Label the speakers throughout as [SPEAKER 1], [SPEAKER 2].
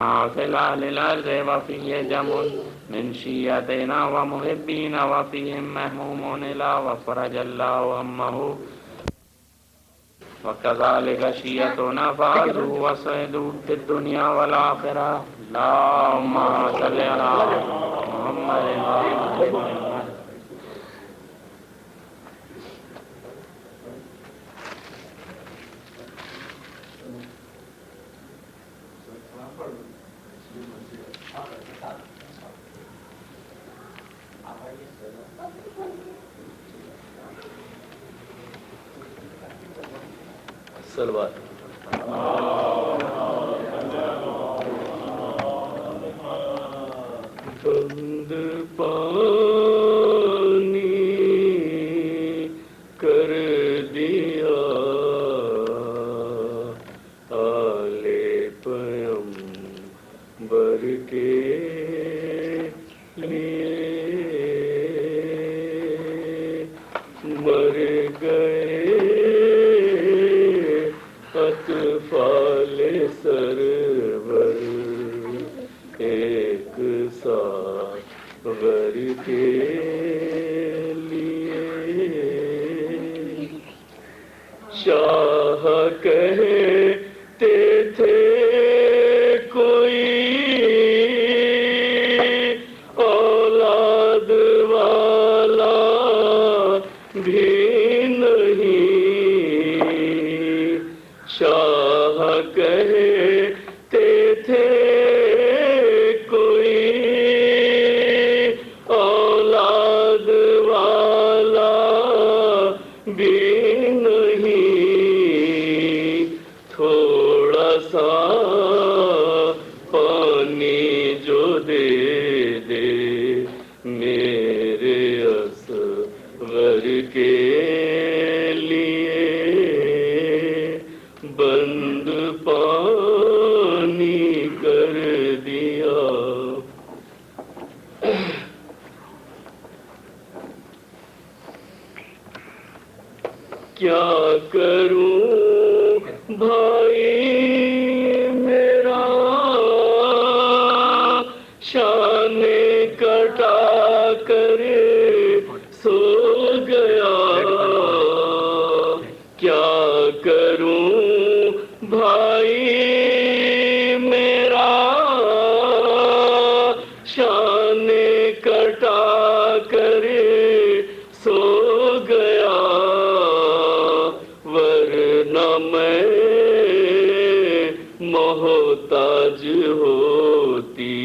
[SPEAKER 1] في الأهل الأرض وفيه جمع من شيعتنا ومحبين وفيهم مهموم إلى وفرج الله همه وكذلك شيعتنا فازوا وسعدوا في الدنيا والآخرة. اللهم صل على محمد وعلى محمد.
[SPEAKER 2] صلوات
[SPEAKER 1] بند پانی کر دیا آل پیغمبر کے لیے مر گئے اطفال سرور ایک ساغر کے لیے. شاہ کہتے تھے کوئی اولاد والا بھی نہیں. شاہ کہتے تھے کوئی اولاد والا بھی نہیں. تھوڑا سا پانی جو دے دے میرے اصغر کے لیے بند پانی کر دیا. کیا کروں بھائی میرا شان کٹا کر سو گیا. کیا کروں بھائی میرا شان کٹا کر سو گیا. ورنہ میں محتاج ہوتی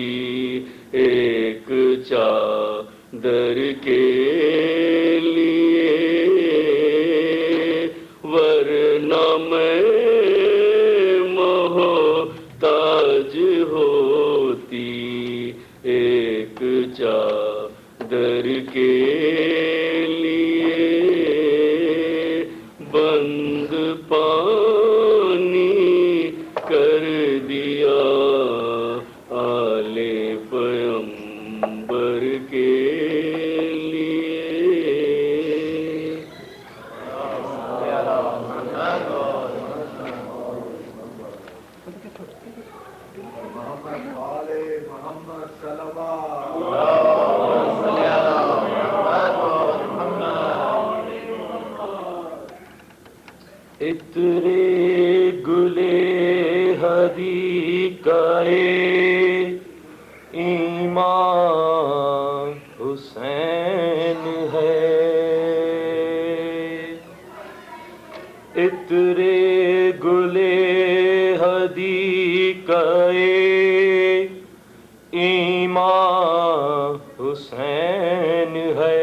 [SPEAKER 1] ایک چادر کے لیے. ورنہ میں محتاج ہوتی ایک چادر کے لیے. بند پانی کر دیا آل پیغمبر کے لیے. اترے گلے حدیقۂ ایمان حسین ہے. اترے گلے حدیقۂ ایمان حسین ہے.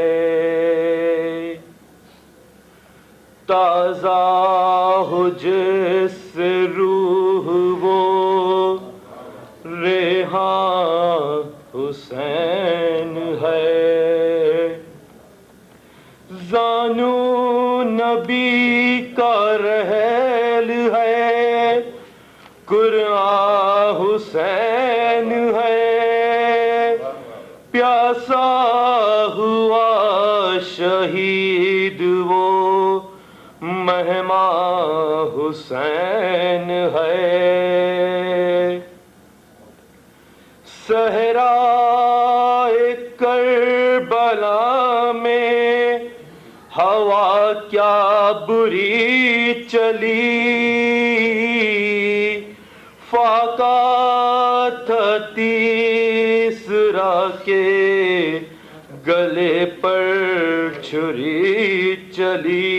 [SPEAKER 1] تازہ ہو جس روح وہ ریحان حسین ہے. زانو نبی کا رحل ہے قرآن حسین ہے. پیاسا ہوا شہید وہ مہمان حسین ہے.
[SPEAKER 2] صحرائے کربلا میں ہوا کیا بری چلی، فاقہ تھا تیسرا کے گلے پر چھری چلی،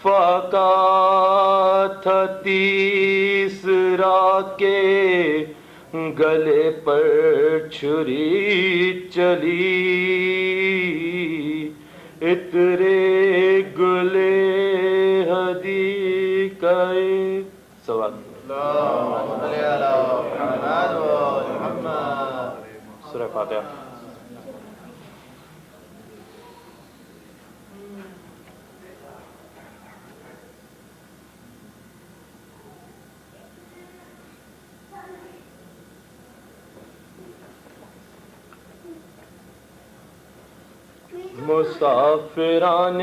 [SPEAKER 2] فاقہ تھا تیسرا کے گلے پر چھری چلی، اترے گلے ہدی کائے سوال سورہ فاتحہ۔ مسافران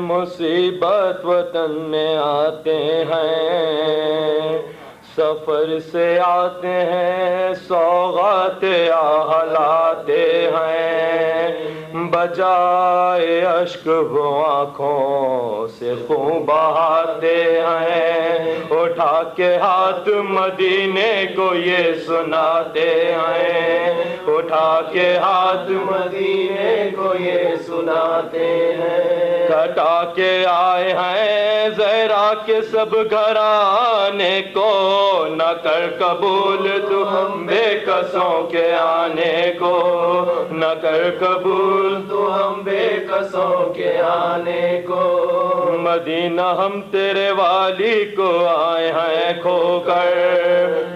[SPEAKER 2] مصیبت وطن میں آتے ہیں، سفر سے آتے ہیں سوغات لاتے ہیں، بجائے اشک وہ آنکھوں سے خون بہاتے ہیں، اٹھا کے ہاتھ مدینے کو یہ سناتے ہیں، اٹھا کے ہاتھ مدینے کو یہ سناتے ہیں، کٹا کے آئے ہیں زہرا کے سب گھرانے کو، نہ کر قبول تو ہم بے کسوں کے آنے کو، نہ کر قبول تو ہم بے کسوں کے آنے کو، مدینہ ہم تیرے والی کو آئے ہیں کھو کر،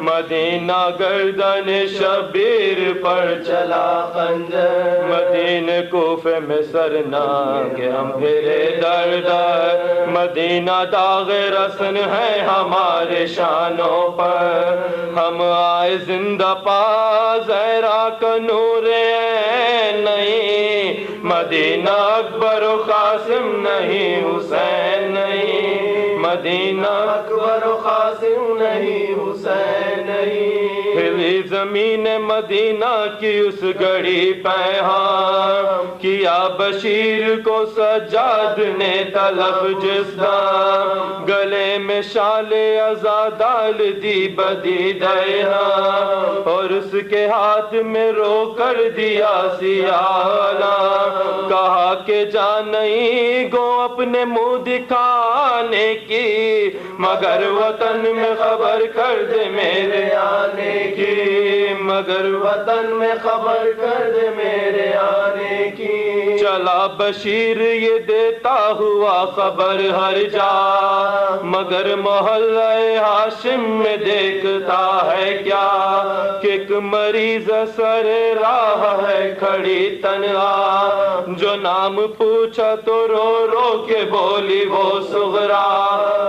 [SPEAKER 2] مدینہ گردن شبیر پر چلا خنجر، مدینہ کوفے میں سرناگے ہم پھرے در در، مدینہ داغ رسن ہے ہمارے شانوں پر، ہم آئے زندہ پا زہرا کا نور عین نہیں، مدینہ اکبر و قاسم نہیں حسین نہیں، مدینہ اکبر و قاسم نہیں حسین نہیں، ہلی زمین مدینہ کی اس گھڑی پیغام کیا بشیر کو سجاد نے طلب جس دام، گلے میں شال عزا ڈال دی بدی دینا، اور اس کے ہاتھ میں رو کر دیا سیاہ، کہا کہ جان نہیں گو اپنے منہ دکھانے کی، مگر وطن میں خبر کر دے میرے آنے کی، مگر وطن میں خبر کر دے میرے آنے کی، چلا بشیر یہ دیتا ہوا خبر ہر جا، مگر محلہ ہاشم میں دیکھتا ہے کیا، کہ ایک مریض سر راہ ہے کھڑی تنہا، جو نام پوچھا تو رو رو کے بولی وہ صغرا،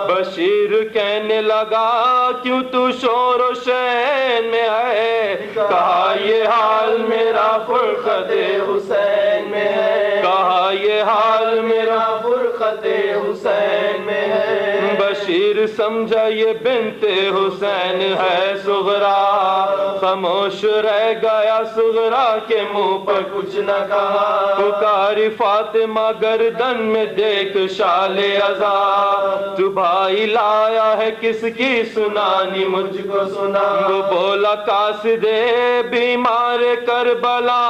[SPEAKER 2] بشیر کہنے لگا کیوں تو شور و شین میں ہے، کہا یہ حال میرا فرقت حسین میں ہے، کہا یہ حال میرا فرقت حسین میں ہے، بشیر سمجھا یہ بنت حسین ہے صغرا، خاموش رہ گیا صغرا کے منہ پر کچھ نہ کہا، پکاری فاطمہ گردن میں دیکھ شال عزا، تو بھائی لایا ہے کس کی سنانی مجھ کو سنا، وہ بولا قاصد بیمار کربلا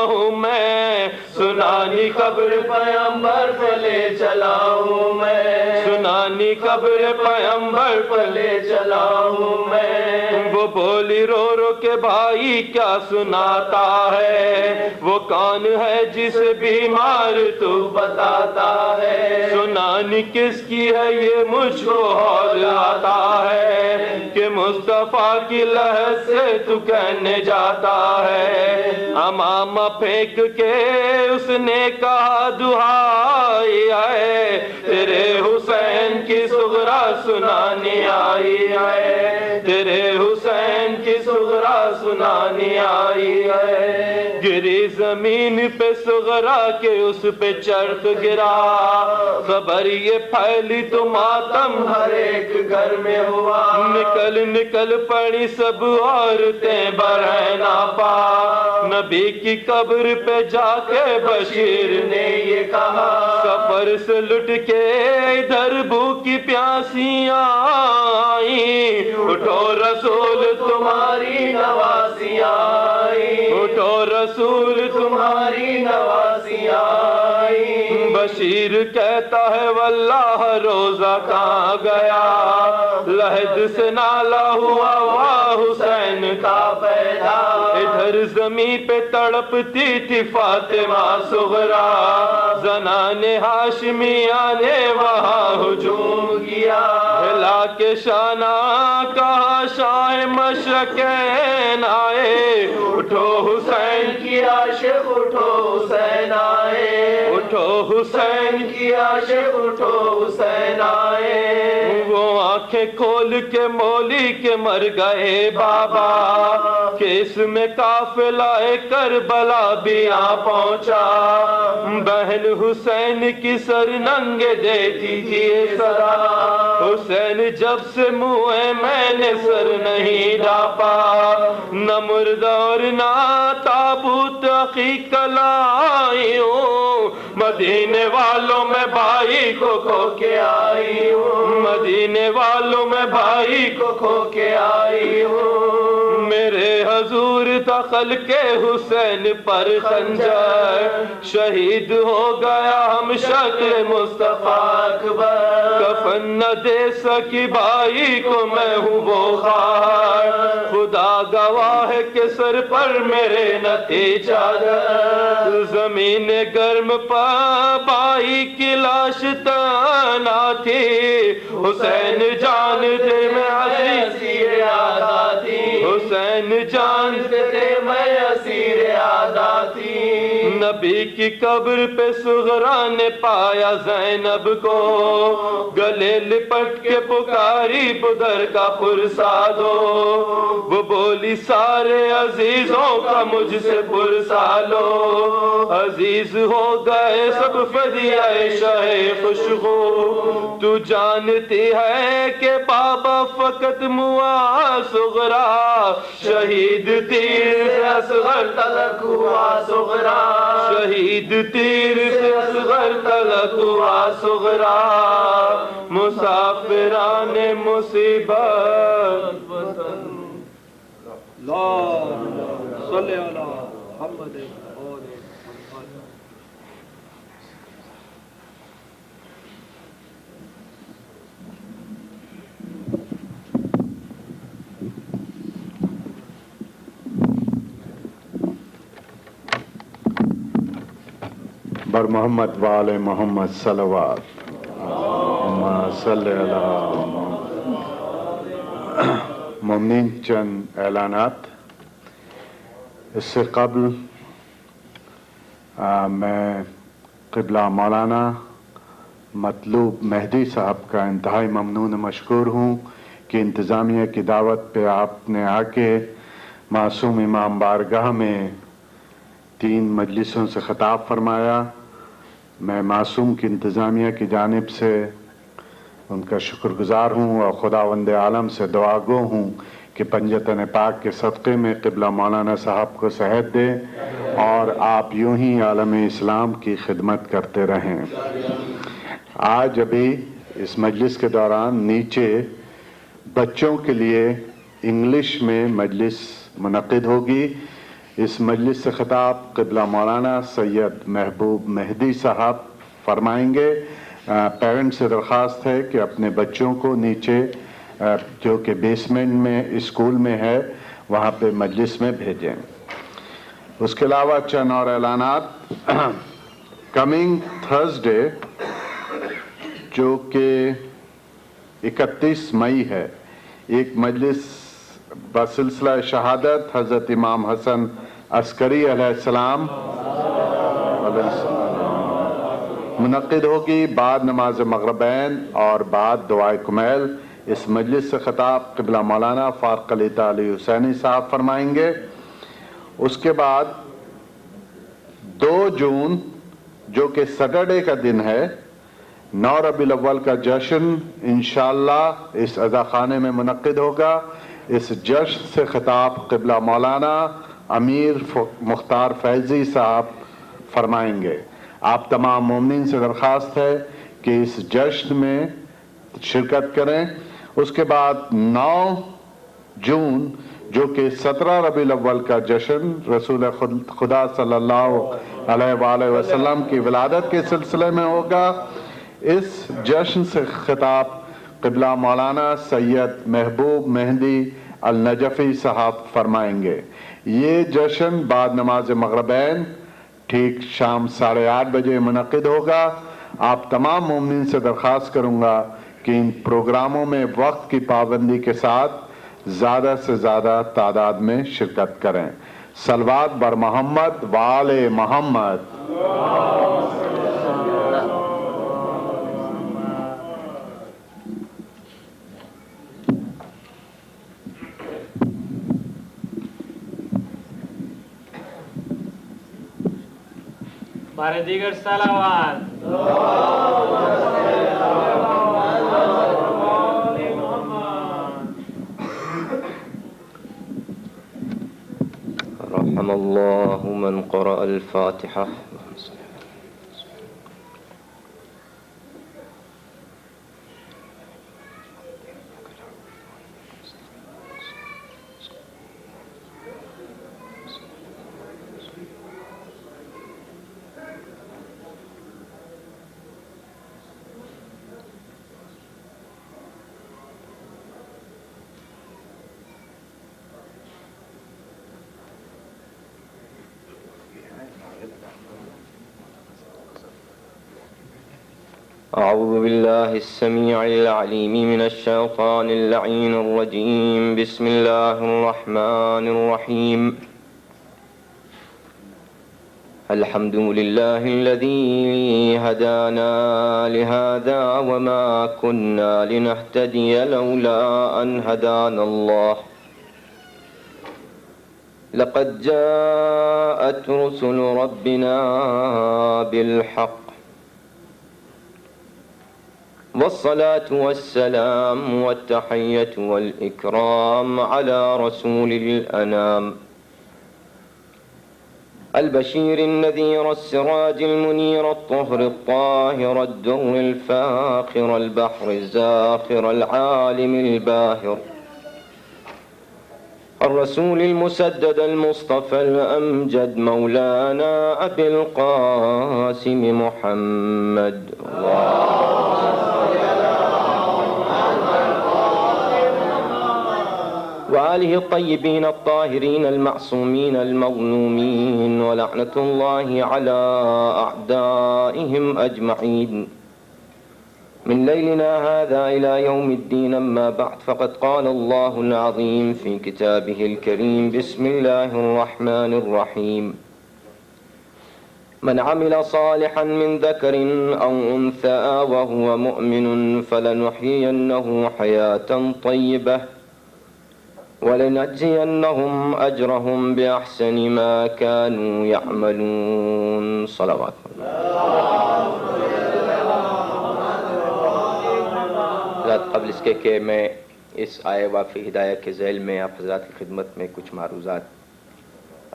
[SPEAKER 2] ہوں میں، سنانی قبر پیغمبر پہ لے چلا ہوں میں، سنانی قبر پیغمبر پہ لے چلا ہوں میں، وہ بولی رو رو کے بھائی کیا سناتا ہے، وہ کون ہے جس بیمار تو بتاتا ہے، سنانی کس کی ہے یہ مجھ کو ہول آتا ہے، کہ مصطفیٰ کی لہر سے تو کہنے جاتا ہے، امامہ پھینک کے اس نے کہا دعائی ہے، تیرے حسین کی صغرا سنانی آئی ہے، تیرے حسین کی صغرا سنانی آئی ہے، گری زمین پہ صغرا کے اس پہ چرخ گرا، خبر یہ پھیلی تو ماتم ہر ایک گھر میں ہوا، نکل پڑی سب عورتیں برہنہ پا، نبی کی قبر پہ جا کے بشیر نے یہ کہا، سفر سے لٹ کے ادھر بھوکی پیاسیاں آئیں، اٹھو رسول تمہاری نوازیاں آئیں، اٹھو رسول تمہاری نوازیاں آئیں، بشیر کہتا ہے واللہ روزہ کہاں گیا، لحد سے نالا ہوا حسین کا پیدا، ادھر زمین پہ تڑپتی تھی فاطمہ صغرا، زنان ہاشمیہ نے وہاں ہجوم کیا، ہلا کے شانہ کہا شاہ مشرقین آئے، اٹھو حسین کی عاشق اٹھو حسین آئے، اٹھو حسین کی عاشق اٹھو حسین آئے، وہ آنکھیں کھول کے مولی کے مر گئے بابا، کہ اس میں قافلہ کربلا بھی آ پہنچا، بہن حسین کی سر ننگے دیتی تھی صدا، حسین جب سے منہ میں نے سر نہیں ڈھانپا، نہ مردہ اور نہ تابوت عقیق لائی ہوں، مدینے والوں میں بھائی کو کھو کے آئی ہوں، مدینے والوں میں بھائی کو کھو کے آئی ہوں، میرے حضور دخل کے حسین پر خنجر، شہید ہو گیا ہم شکل مصطفیٰ اکبر، کفن نہ دے سکی بھائی کو میں ہوں وہ خار، خدا گواہ ہے کہ سر پر میرے نہ تھی چادر، زمین گرم پر بھائی کی لاش تنا تھی، حسین جان دے میں اسیر آزادی، حسین جان دے میں اسیر آزادی، نبی کی قبر پہ صغرا نے پایا زینب کو، گلے لپٹ کے پکاری بدر کا پرسا دو، وہ بولی سارے عزیزوں کا مجھ سے پرسا لو، عزیز ہو گئے سب فدیہ شہ خوشبو، تو جانتی ہے کہ بابا فقط موا صغرا، شہید تیر سے اصغر تلک ہوا صغرا، شہید تیر سے اصغر تلک ہوا صغرا، مسافران مصیبت وطن، اللہم صلی علی محمد
[SPEAKER 3] بر محمد وآل محمد صلوات، اللہم صلی علی مومنین۔ چند اعلانات۔ اس سے قبل میں قبلہ مولانا مطلوب مہدی صاحب کا انتہائی ممنون مشکور ہوں کہ انتظامیہ کی دعوت پہ آپ نے آ کے معصوم امام بارگاہ میں 3 مجلسوں سے خطاب فرمایا۔ میں معصوم کی انتظامیہ کی جانب سے ان کا شکر گزار ہوں اور خداوند عالم سے دعا گو ہوں کہ پنجتن پاک کے صدقے میں قبلہ مولانا صاحب کو صحت دے اور آپ یوں ہی عالم اسلام کی خدمت کرتے رہیں۔ آج ابھی اس مجلس کے دوران نیچے بچوں کے لیے انگلش میں مجلس منعقد ہوگی۔ اس مجلس سے خطاب قبلہ مولانا سید محبوب مہدی صاحب فرمائیں گے۔ پیرنٹس سے درخواست ہے کہ اپنے بچوں کو نیچے جو کہ بیسمنٹ میں اسکول میں ہے وہاں پہ مجلس میں بھیجیں۔ اس کے علاوہ چند اور اعلانات۔ کمنگ تھرسڈے جو کہ 31 مئی ہے، ایک مجلس بسلسلہ شہادت حضرت امام حسن عسکری علیہ السلام منعقد ہوگی بعد نماز مغربین اور بعد دعائے کمیل۔ اس مجلس سے خطاب قبلہ مولانا فاروق علی تعالی حسینی صاحب فرمائیں گے۔ اس کے بعد 2 جون جو کہ سیٹرڈے کا دن ہے، 9 ربیع الاول کا جشن انشاءاللہ اس عزا خانے میں منعقد ہوگا۔ اس جشن سے خطاب قبلہ مولانا امیر مختار فیضی صاحب فرمائیں گے۔ آپ تمام مومنین سے درخواست ہے کہ اس جشن میں شرکت کریں۔ اس کے بعد 9 جون جو کہ 17 ربیع الاول کا جشن رسول خدا صلی اللہ علیہ وآلہ وسلم کی ولادت کے سلسلے میں ہوگا۔ اس جشن سے خطاب قبلہ مولانا سید محبوب مہدی النجفی صاحب فرمائیں گے۔ یہ جشن بعد نماز مغربین ٹھیک شام 8:30 بجے منعقد ہوگا۔ آپ تمام مومنین سے درخواست کروں گا کہ ان پروگراموں میں وقت کی پابندی کے ساتھ زیادہ سے زیادہ تعداد میں شرکت کریں۔ صلوات بر محمد وآل محمد۔
[SPEAKER 4] بارے دیگر صلوات۔
[SPEAKER 2] رحم اللہ من قرأ الفاتحہ۔ أعوذ بالله السميع العليم من الشيطان اللعين الرجيم بسم الله الرحمن الرحيم الحمد لله الذي هدانا لهذا وما كنا لنهتدي لولا أن هدانا الله لقد جاءت رسل ربنا بالحق والصلاة والسلام والتحية والإكرام على رسول الأنام البشير النذير السراج المنير الطهر الطاهر الدر الفاخر البحر الزاخر العالم الباهر الرسول المسدد المصطفى الأمجد مولانا أبي القاسم محمد وآله الطيبين الطاهرين المعصومين المظلومين ولعنة الله على أعدائهم أجمعين من ليلنا هذا إلى يوم الدين. أما بعد فقد قال الله العظيم في كتابه الكريم بسم الله الرحمن الرحيم من عمل صالحا من ذكر أو أنثى وهو مؤمن فلنحيينه حياة طيبة ولنجزينهم أجرهم بأحسن ما كانوا يعملون. صلوات قبل اس کے کہ میں اس آئے وافی ہدایت کے ذیل میں آپ حضرات کی خدمت میں کچھ معروضات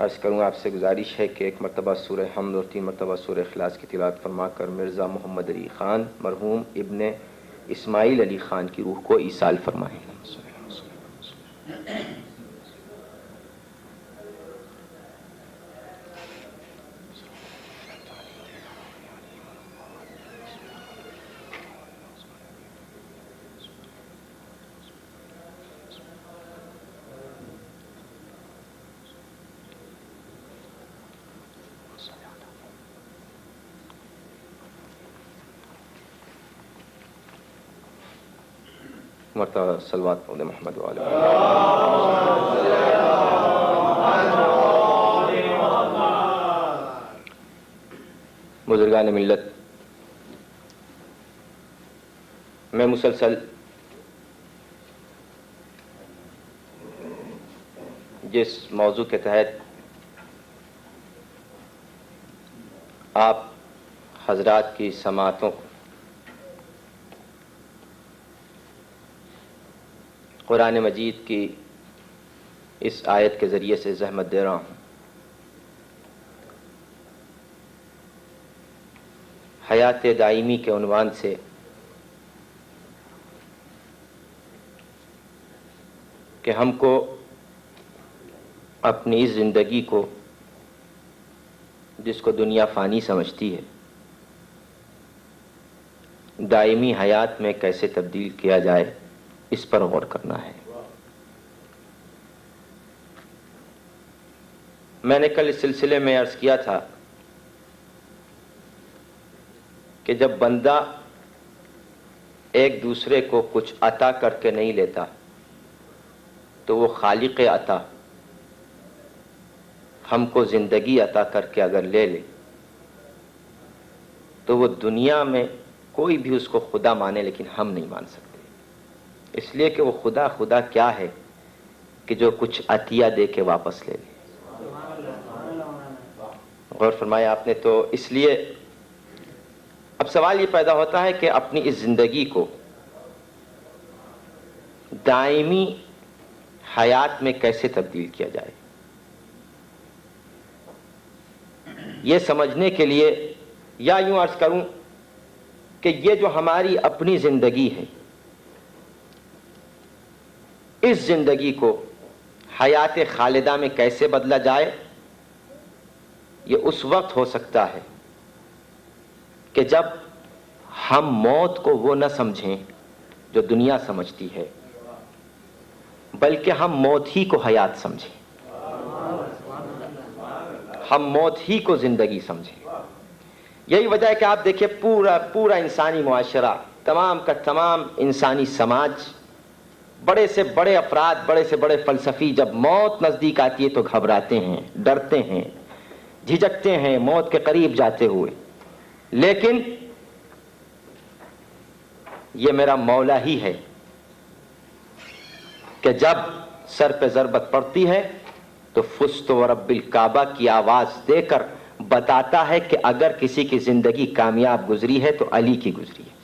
[SPEAKER 2] عرض کروں. آپ سے گزارش ہے کہ 1 مرتبہ سورہ حمد اور 3 مرتبہ سورہ اخلاص کی تلاوت فرما کر مرزا محمد علی خان مرحوم ابن اسماعیل علی خان کی روح کو ایصال فرمائیں. مرتبہ صلوات پڑھیں محمد وعلی بزرگان ملت، میں مسلسل
[SPEAKER 5] جس موضوع کے تحت آپ حضرات کی سماعتوں کو قرآن مجید کی اس آیت کے ذریعے سے زحمت دے رہا ہوں. حیات دائمی کے عنوان سے کہ ہم کو اپنی اس زندگی کو، جس کو دنیا فانی سمجھتی ہے، دائمی حیات میں کیسے تبدیل کیا جائے، اس پر غور کرنا ہے. میں نے کل اس سلسلے میں عرض کیا تھا کہ جب بندہ ایک دوسرے کو کچھ عطا کر کے نہیں لیتا تو وہ خالق عطا ہم کو زندگی عطا کر کے اگر لے لے تو وہ دنیا میں کوئی بھی اس کو خدا مانے لیکن ہم نہیں مان سکتے، اس لیے کہ وہ خدا کیا ہے کہ جو کچھ عطیہ دے کے واپس لے لے. غور فرمایا آپ نے. تو اس لیے اب سوال یہ پیدا ہوتا ہے کہ اپنی اس زندگی کو دائمی حیات میں کیسے تبدیل کیا جائے. یہ سمجھنے کے لیے، یا یوں عرض کروں کہ یہ جو ہماری اپنی زندگی ہے، اس زندگی کو حیات خالدہ میں کیسے بدلا جائے، یہ اس وقت ہو سکتا ہے کہ جب ہم موت کو وہ نہ سمجھیں جو دنیا سمجھتی ہے، بلکہ ہم موت ہی کو حیات سمجھیں، ہم موت ہی کو زندگی سمجھیں. یہی وجہ ہے کہ آپ دیکھیں پورا انسانی معاشرہ، تمام کا تمام انسانی سماج، بڑے سے بڑے افراد، بڑے سے بڑے فلسفی جب موت نزدیک آتی ہے تو گھبراتے ہیں، ڈرتے ہیں، جھجکتے ہیں موت کے قریب جاتے ہوئے. لیکن یہ میرا مولا ہی ہے کہ جب سر پہ ضربت پڑتی ہے تو فزت ورب الکعبہ کی آواز دے کر بتاتا ہے کہ اگر کسی کی زندگی کامیاب گزری ہے تو علی کی گزری ہے.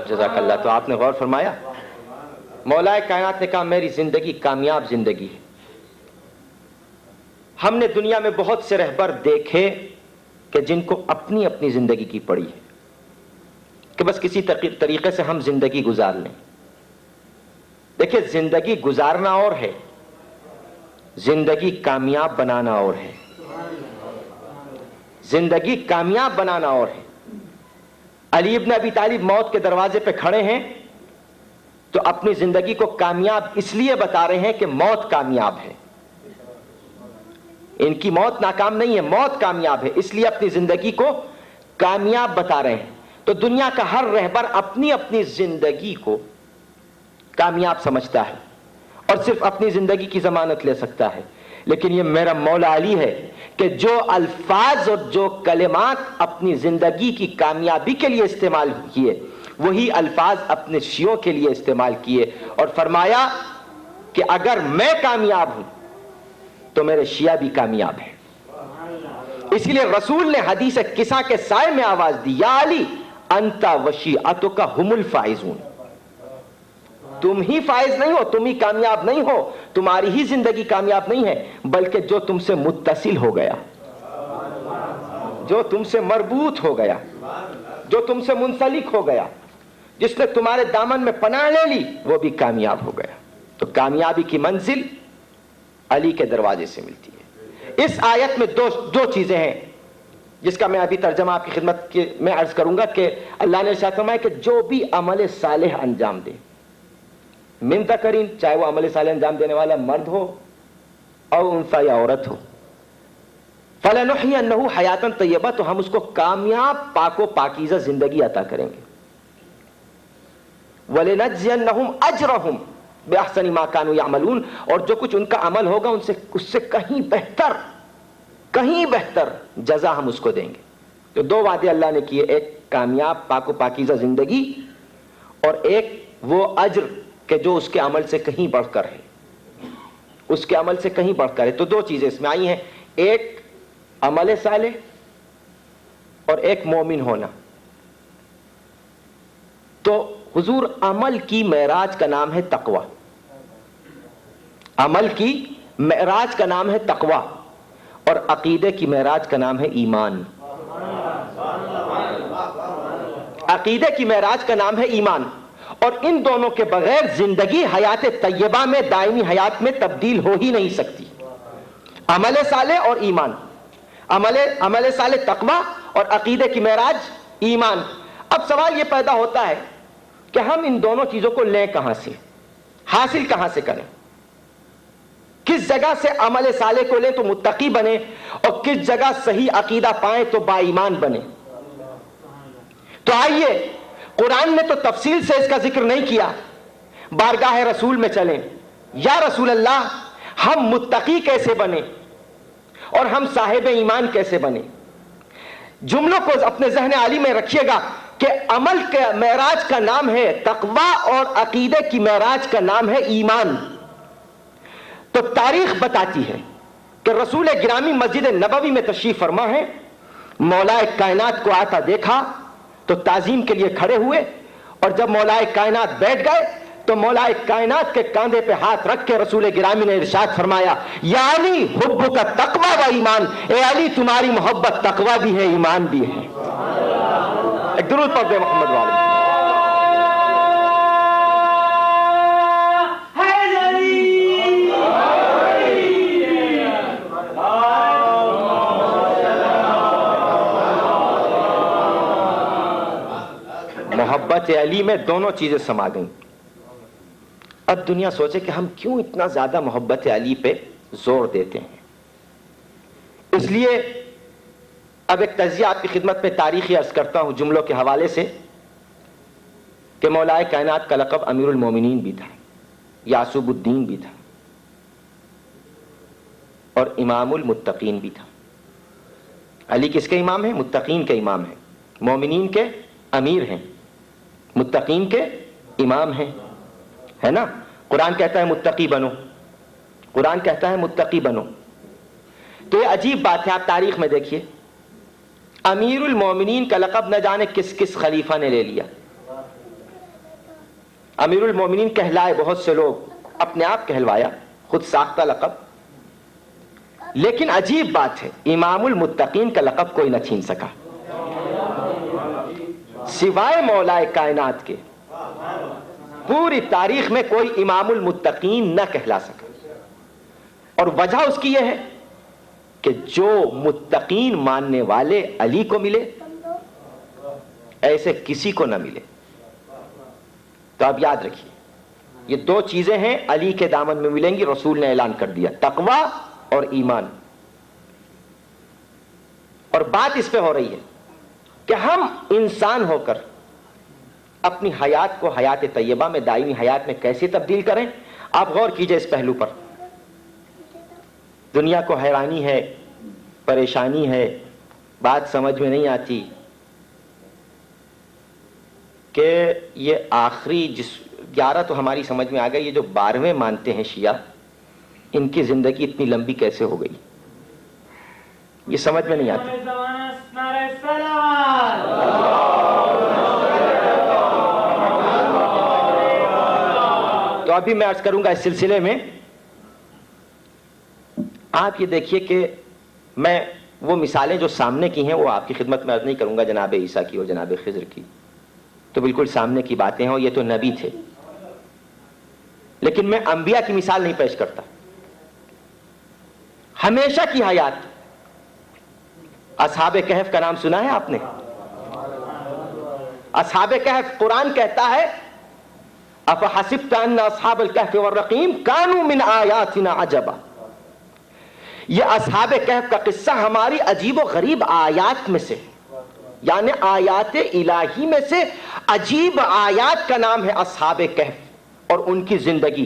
[SPEAKER 5] جزاک اللہ. تو آپ نے غور فرمایا، مولا کائنات نے کہا میری زندگی کامیاب زندگی ہے. ہم نے دنیا میں بہت سے رہبر دیکھے کہ جن کو اپنی اپنی زندگی کی پڑی ہے کہ بس کسی طریقے سے ہم زندگی گزار لیں. دیکھیں، زندگی گزارنا اور ہے، زندگی کامیاب بنانا اور ہے. زندگی کامیاب بنانا اور ہے. علی ابن ابی طالب موت کے دروازے پہ کھڑے ہیں تو اپنی زندگی کو کامیاب اس لیے بتا رہے ہیں کہ موت کامیاب ہے. ان کی موت ناکام نہیں ہے، موت کامیاب ہے، اس لیے اپنی زندگی کو کامیاب بتا رہے ہیں. تو دنیا کا ہر رہبر اپنی اپنی زندگی کو کامیاب سمجھتا ہے اور صرف اپنی زندگی کی ضمانت لے سکتا ہے. لیکن یہ میرا مولا علی ہے کہ جو الفاظ اور جو کلمات اپنی زندگی کی کامیابی کے لیے استعمال کیے، وہی الفاظ اپنے شیعوں کے لیے استعمال کیے اور فرمایا کہ اگر میں کامیاب ہوں تو میرے شیعہ بھی کامیاب ہیں. اس لیے رسول نے حدیث کسا کے سائے میں آواز دی، یا علی انت وشیعتک ہم الفائزون. تم ہی فائز نہیں ہو، تم ہی کامیاب نہیں ہو، تمہاری ہی زندگی کامیاب نہیں ہے، بلکہ جو تم سے متصل ہو گیا، جو تم سے مربوط ہو گیا، جو تم سے منسلک ہو گیا، جس نے تمہارے دامن میں پناہ لے لی، وہ بھی کامیاب ہو گیا. تو کامیابی کی منزل علی کے دروازے سے ملتی ہے. اس آیت میں دو چیزیں ہیں جس کا میں ابھی ترجمہ آپ کی خدمت میں عرض کروں گا کہ اللہ نے ارشاد فرمایا کہ جو بھی عمل صالح انجام دے، من ذکرین، چاہے وہ عمل صالح انجام دینے والا مرد ہو اور انثی یا عورت ہو، فلنحینہ حیاتا طیبہ، تو ہم اس کو کامیاب پاک و پاکیزہ زندگی عطا کریں گے. ولنجزینہم اجرہم باحسن ما کانوا یعملون، اور جو کچھ ان کا عمل ہوگا اس سے کہیں بہتر کہیں بہتر جزا ہم اس کو دیں گے. تو دو وعدے اللہ نے کیے, ایک کامیاب پاک و پاکیزہ زندگی, اور ایک وہ اجر کہ جو اس کے عمل سے کہیں بڑھ کر ہے, اس کے عمل سے کہیں بڑھ کر ہے. تو دو چیزیں اس میں آئی ہیں, ایک عمل صالح اور ایک مومن ہونا. تو حضور عمل کی معراج کا نام ہے تقوی, عمل کی معراج کا نام ہے تقوی, اور عقیدے کی معراج کا نام ہے ایمان. عقیدے کی معراج کا نام ہے ایمان, اور ان دونوں کے بغیر زندگی حیات طیبہ میں, دائمی حیات میں تبدیل ہو ہی نہیں سکتی. عمل صالح اور ایمان, عمل صالح تقوی اور عقیدے کی معراج ایمان. اب سوال یہ پیدا ہوتا ہے کہ ہم ان دونوں چیزوں کو لیں کہاں سے, حاصل کہاں سے کریں, کس جگہ سے عمل صالح کو لیں تو متقی بنے, اور کس جگہ صحیح عقیدہ پائیں تو با ایمان بنے. تو آئیے, قرآن نے تو تفصیل سے اس کا ذکر نہیں کیا, بارگاہ رسول میں چلیں, یا رسول اللہ ہم متقی کیسے بنیں اور ہم صاحب ایمان کیسے بنیں. جملوں کو اپنے ذہن عالی میں رکھیے گا کہ عمل کے معراج کا نام ہے تقوی اور عقیدے کی معراج کا نام ہے ایمان. تو تاریخ بتاتی ہے کہ رسول گرامی مسجد نبوی میں تشریف فرما ہے, مولا کائنات کو آتا دیکھا تو تعظیم کے لیے کھڑے ہوئے, اور جب مولا کائنات بیٹھ گئے تو مولا کائنات کے کاندھے پہ ہاتھ رکھ کے رسول گرامی نے ارشاد فرمایا, یا علی حب کا تقوی و ایمان, اے علی تمہاری محبت تقوی بھی ہے ایمان بھی ہے. ایک درود پڑھ دے محمد والے. محبت علی میں دونوں چیزیں سما گئیں. اب دنیا سوچے کہ ہم کیوں اتنا زیادہ محبت علی پہ زور دیتے ہیں. اس لیے اب ایک تجزیہ آپ کی خدمت میں تاریخی عرض کرتا ہوں جملوں کے حوالے سے, کہ مولا کائنات کا لقب امیر المومنین بھی تھا, یعصوب الدین بھی تھا, اور امام المتقین بھی تھا. علی کس کے امام ہیں؟ متقین کے امام ہیں. مومنین کے امیر ہیں, متقین کے امام ہیں, ہے نا. قرآن کہتا ہے متقی بنو, قرآن کہتا ہے متقی بنو. تو یہ عجیب بات ہے, آپ تاریخ میں دیکھیے, امیر المومنین کا لقب نہ جانے کس کس خلیفہ نے لے لیا. امیر المومنین کہلائے بہت سے لوگ, اپنے آپ کہلوایا, خود ساختہ لقب. لیکن عجیب بات ہے, امام المتقین کا لقب کوئی نہ چھین سکا سوائے مولا کائنات کے. پوری تاریخ میں کوئی امام المتقین نہ کہلا سکا, اور وجہ اس کی یہ ہے کہ جو متقین ماننے والے علی کو ملے, ایسے کسی کو نہ ملے. تو اب یاد رکھیے, یہ دو چیزیں ہیں علی کے دامن میں ملیں گی, رسول نے اعلان کر دیا, تقوی اور ایمان. اور بات اس پہ ہو رہی ہے کہ ہم انسان ہو کر اپنی حیات کو حیات طیبہ میں, دائمی حیات میں کیسے تبدیل کریں. آپ غور کیجئے اس پہلو پر. دنیا کو حیرانی ہے, پریشانی ہے, بات سمجھ میں نہیں آتی کہ یہ آخری 11 تو ہماری سمجھ میں آ گئی, یہ جو 12ویں مانتے ہیں شیعہ, ان کی زندگی اتنی لمبی کیسے ہو گئی, یہ سمجھ میں نہیں آتی. تو ابھی میں عرض کروں گا اس سلسلے میں. آپ یہ دیکھیے کہ میں وہ مثالیں جو سامنے کی ہیں وہ آپ کی خدمت میں عرض نہیں کروں گا, جناب عیسیٰ کی اور جناب خضر کی تو بالکل سامنے کی باتیں ہیں, اور یہ تو نبی تھے. لیکن میں انبیاء کی مثال نہیں پیش کرتا. ہمیشہ کی حیات. اصحاب کہف کا نام سنا ہے آپ نے؟ اصحاب کہف, قرآن کہتا ہے افحسبت ان اصحاب الکہف والرقیم کانوا من آیاتنا عجبا. یہ اصحاب کہف کا قصہ ہماری عجیب و غریب آیات میں سے, یعنی آیات الہی میں سے عجیب آیات کا نام ہے اصحاب کہف اور ان کی زندگی.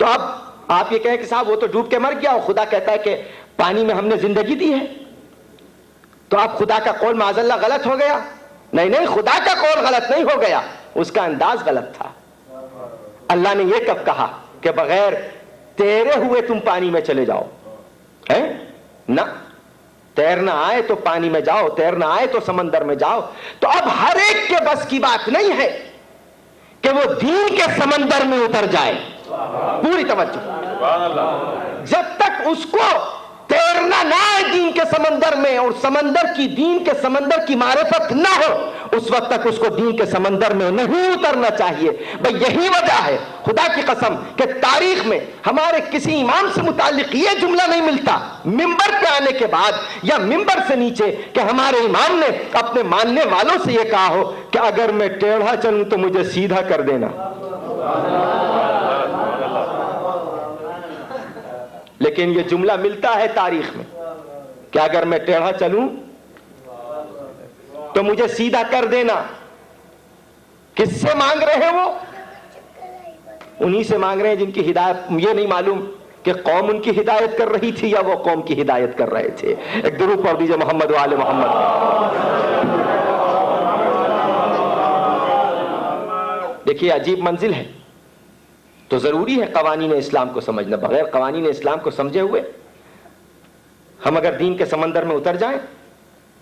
[SPEAKER 5] تو اب آپ یہ کہیں کہ صاحب وہ تو ڈوب کے مر گیا اور خدا کہتا ہے کہ پانی میں ہم نے زندگی دی ہے، تو اب خدا کا قول معاذ اللہ غلط ہو گیا؟ نہیں نہیں، خدا کا قول غلط نہیں ہو گیا، اس کا انداز غلط تھا۔ اللہ نے یہ کب کہا کہ بغیر تیرے ہوئے تم پانی میں چلے جاؤ؟ نہ، تیرنا آئے تو پانی میں جاؤ، تیرنا آئے تو سمندر میں جاؤ۔ تو اب ہر ایک کے بس کی بات نہیں ہے کہ وہ دین کے سمندر میں اتر جائے۔ پوری توجہ، جب تک اس کو تیرنا نہ آئے دین کے سمندر میں اور سمندر کی دین کے سمندر کی معرفت نہ ہو، اس وقت تک اس کو دین کے سمندر میں نہیں اترنا چاہیے۔ بھئی یہی وجہ ہے خدا کی قسم کہ تاریخ میں ہمارے کسی امام سے متعلق یہ جملہ نہیں ملتا ممبر پہ آنے کے بعد یا ممبر سے نیچے کہ ہمارے امام نے اپنے ماننے والوں سے یہ کہا ہو کہ اگر میں ٹیڑھا چلوں تو مجھے سیدھا کر دینا۔ لیکن یہ جملہ ملتا ہے تاریخ میں کہ اگر میں ٹیڑھا چلوں تو مجھے سیدھا کر دینا۔ کس سے مانگ رہے ہیں وہ؟ انہی سے مانگ رہے ہیں جن کی ہدایت یہ نہیں معلوم کہ قوم ان کی ہدایت کر رہی تھی یا وہ قوم کی ہدایت کر رہے تھے۔ ایک درود پڑھ دیجئے محمد و آل محمد۔ دیکھیے عجیب منزل ہے، تو ضروری ہے قوانین اسلام کو سمجھنا۔ بغیر قوانین اسلام کو سمجھے ہوئے ہم اگر دین کے سمندر میں اتر جائیں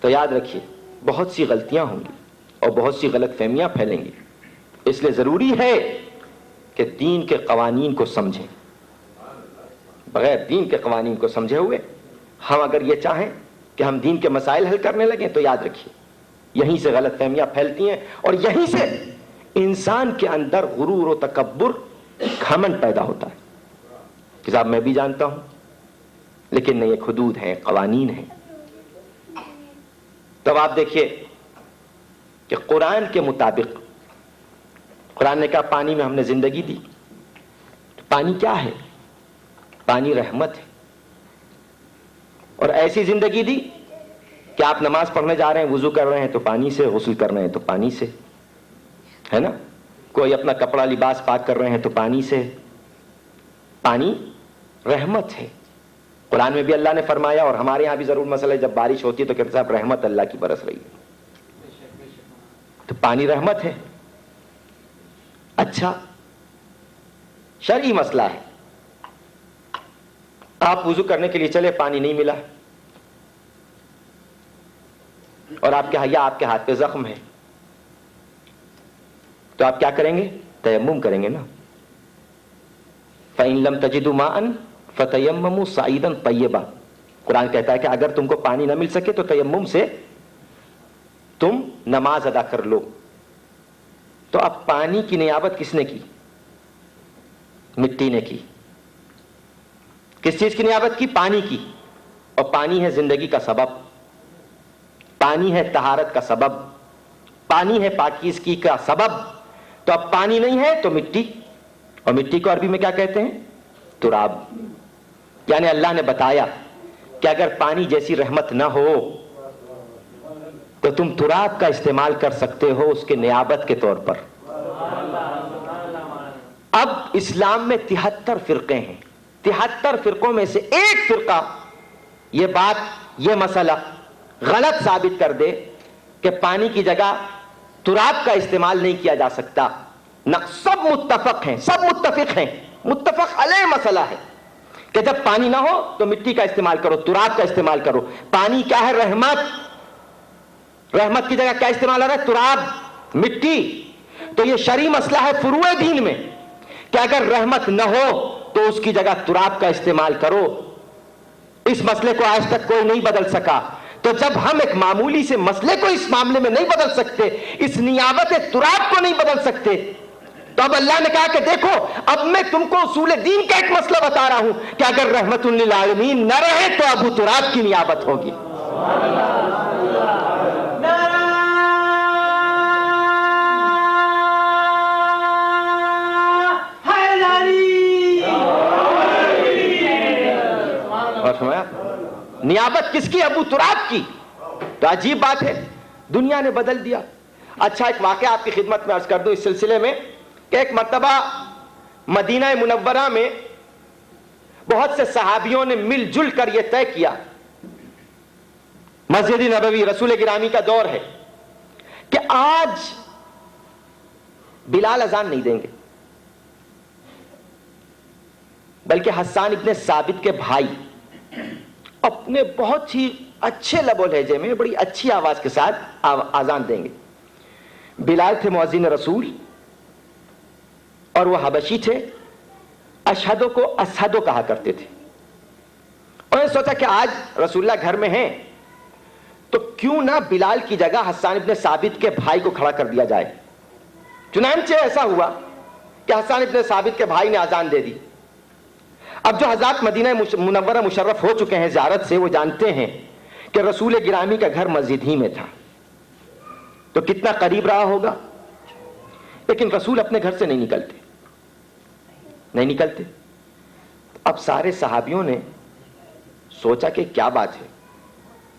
[SPEAKER 5] تو یاد رکھیے بہت سی غلطیاں ہوں گی اور بہت سی غلط فہمیاں پھیلیں گی۔ اس لیے ضروری ہے کہ دین کے قوانین کو سمجھیں۔ بغیر دین کے قوانین کو سمجھے ہوئے ہم اگر یہ چاہیں کہ ہم دین کے مسائل حل کرنے لگیں تو یاد رکھیے یہیں سے غلط فہمیاں پھیلتی ہیں اور یہیں سے انسان کے اندر غرور و تکبر، گھمنڈ پیدا ہوتا ہے کہ صاحب میں بھی جانتا ہوں، لیکن نہیں، ایک حدود ہیں، قوانین ہیں۔ تب آپ دیکھیے کہ قرآن کے مطابق قرآن نے کہا پانی میں ہم نے زندگی دی۔ پانی کیا ہے؟ پانی رحمت ہے، اور ایسی زندگی دی کہ آپ نماز پڑھنے جا رہے ہیں، وضو کر رہے ہیں تو پانی سے، غسل کر رہے ہیں تو پانی سے، ہے نا؟ کوئی اپنا کپڑا لباس پاک کر رہے ہیں تو پانی سے۔ پانی رحمت ہے۔ قرآن میں بھی اللہ نے فرمایا، اور ہمارے یہاں بھی ضرور مسئلہ ہے، جب بارش ہوتی ہے تو کہتے صاحب رحمت اللہ کی برس رہی ہے، تو پانی رحمت ہے۔ اچھا، شرعی مسئلہ ہے، آپ وضو کرنے کے لیے چلے، پانی نہیں ملا، اور آپ کے ہاتھ پہ زخم ہے، تو آپ کیا کریں گے؟ تیمم کریں گے نا۔ فَإِن لَمْ تَجِدُوا مَاءً فَتَيَمَّمُوا صَعِيدًا طَيِّبًا۔ قرآن کہتا ہے کہ اگر تم کو پانی نہ مل سکے تو تیمم سے تم نماز ادا کر لو۔ تو اب پانی کی نیابت کس نے کی؟ مٹی نے کی۔ کس چیز کی نیابت کی؟ پانی کی۔ اور پانی ہے زندگی کا سبب، پانی ہے طہارت کا سبب، پانی ہے پاکیزگی کا سبب۔ تو اب پانی نہیں ہے تو مٹی، اور مٹی کو عربی میں کیا کہتے ہیں؟ تراب۔ یعنی اللہ نے بتایا کہ اگر پانی جیسی رحمت نہ ہو تو تم تراب کا استعمال کر سکتے ہو اس کے نیابت کے طور پر۔ اب اسلام میں 73 فرقے ہیں، 73 فرقوں میں سے ایک فرقہ یہ بات، یہ مسئلہ غلط ثابت کر دے کہ پانی کی جگہ تراب کا استعمال نہیں کیا جا سکتا۔ نہ، سب متفق ہیں، سب متفق ہیں، متفق علیہ مسئلہ ہے کہ جب پانی نہ ہو تو مٹی کا استعمال کرو، تراب کا استعمال کرو۔ پانی کیا ہے؟ رحمت۔ رحمت کی جگہ کیا استعمال ہو رہا ہے؟ تراب، مٹی۔ تو یہ شرعی مسئلہ ہے فروع دین میں کہ اگر رحمت نہ ہو تو اس کی جگہ تراب کا استعمال کرو۔ اس مسئلے کو آج تک کوئی نہیں بدل سکا۔ تو جب ہم ایک معمولی سے مسئلے کو اس معاملے میں نہیں بدل سکتے، اس نیابت تراب کو نہیں بدل سکتے، تو اب اللہ نے کہا کہ دیکھو اب میں تم کو اصول دین کا ایک مسئلہ بتا رہا ہوں کہ اگر رحمت للعالمین نہ رہے تو ابو تراب کی نیابت ہوگی۔ اور سمجھا نیابت کس کی؟ ابو تراب کی۔ تو عجیب بات ہے، دنیا نے بدل دیا۔ اچھا، ایک واقعہ آپ کی خدمت میں عرض کر دوں اس سلسلے میں کہ ایک مرتبہ مدینہ منورہ میں بہت سے صحابیوں نے مل جل کر یہ طے کیا، مسجد نبوی رسول گرامی کا دور ہے، کہ آج بلال اذان نہیں دیں گے، بلکہ حسان ابن ثابت کے بھائی اپنے بہت ہی اچھے لب و لہجے میں بڑی اچھی آواز کے ساتھ اذان دیں گے۔ بلال تھے مؤذن رسول اور وہ حبشی تھے، اشہدو کو اسہدو کہا کرتے تھے۔ انہوں نے سوچا کہ آج رسول اللہ گھر میں ہیں تو کیوں نہ بلال کی جگہ حسان ابن ثابت کے بھائی کو کھڑا کر دیا جائے۔ چنانچہ ایسا ہوا کہ حسان ابن ثابت کے بھائی نے اذان دے دی۔ اب جو حضرات مدینہ منورہ مشرف ہو چکے ہیں زیارت سے، وہ جانتے ہیں کہ رسول گرامی کا گھر مسجد ہی میں تھا، تو کتنا قریب رہا ہوگا۔ لیکن رسول اپنے گھر سے نہیں نکلتے۔ اب سارے صحابیوں نے سوچا کہ کیا بات ہے،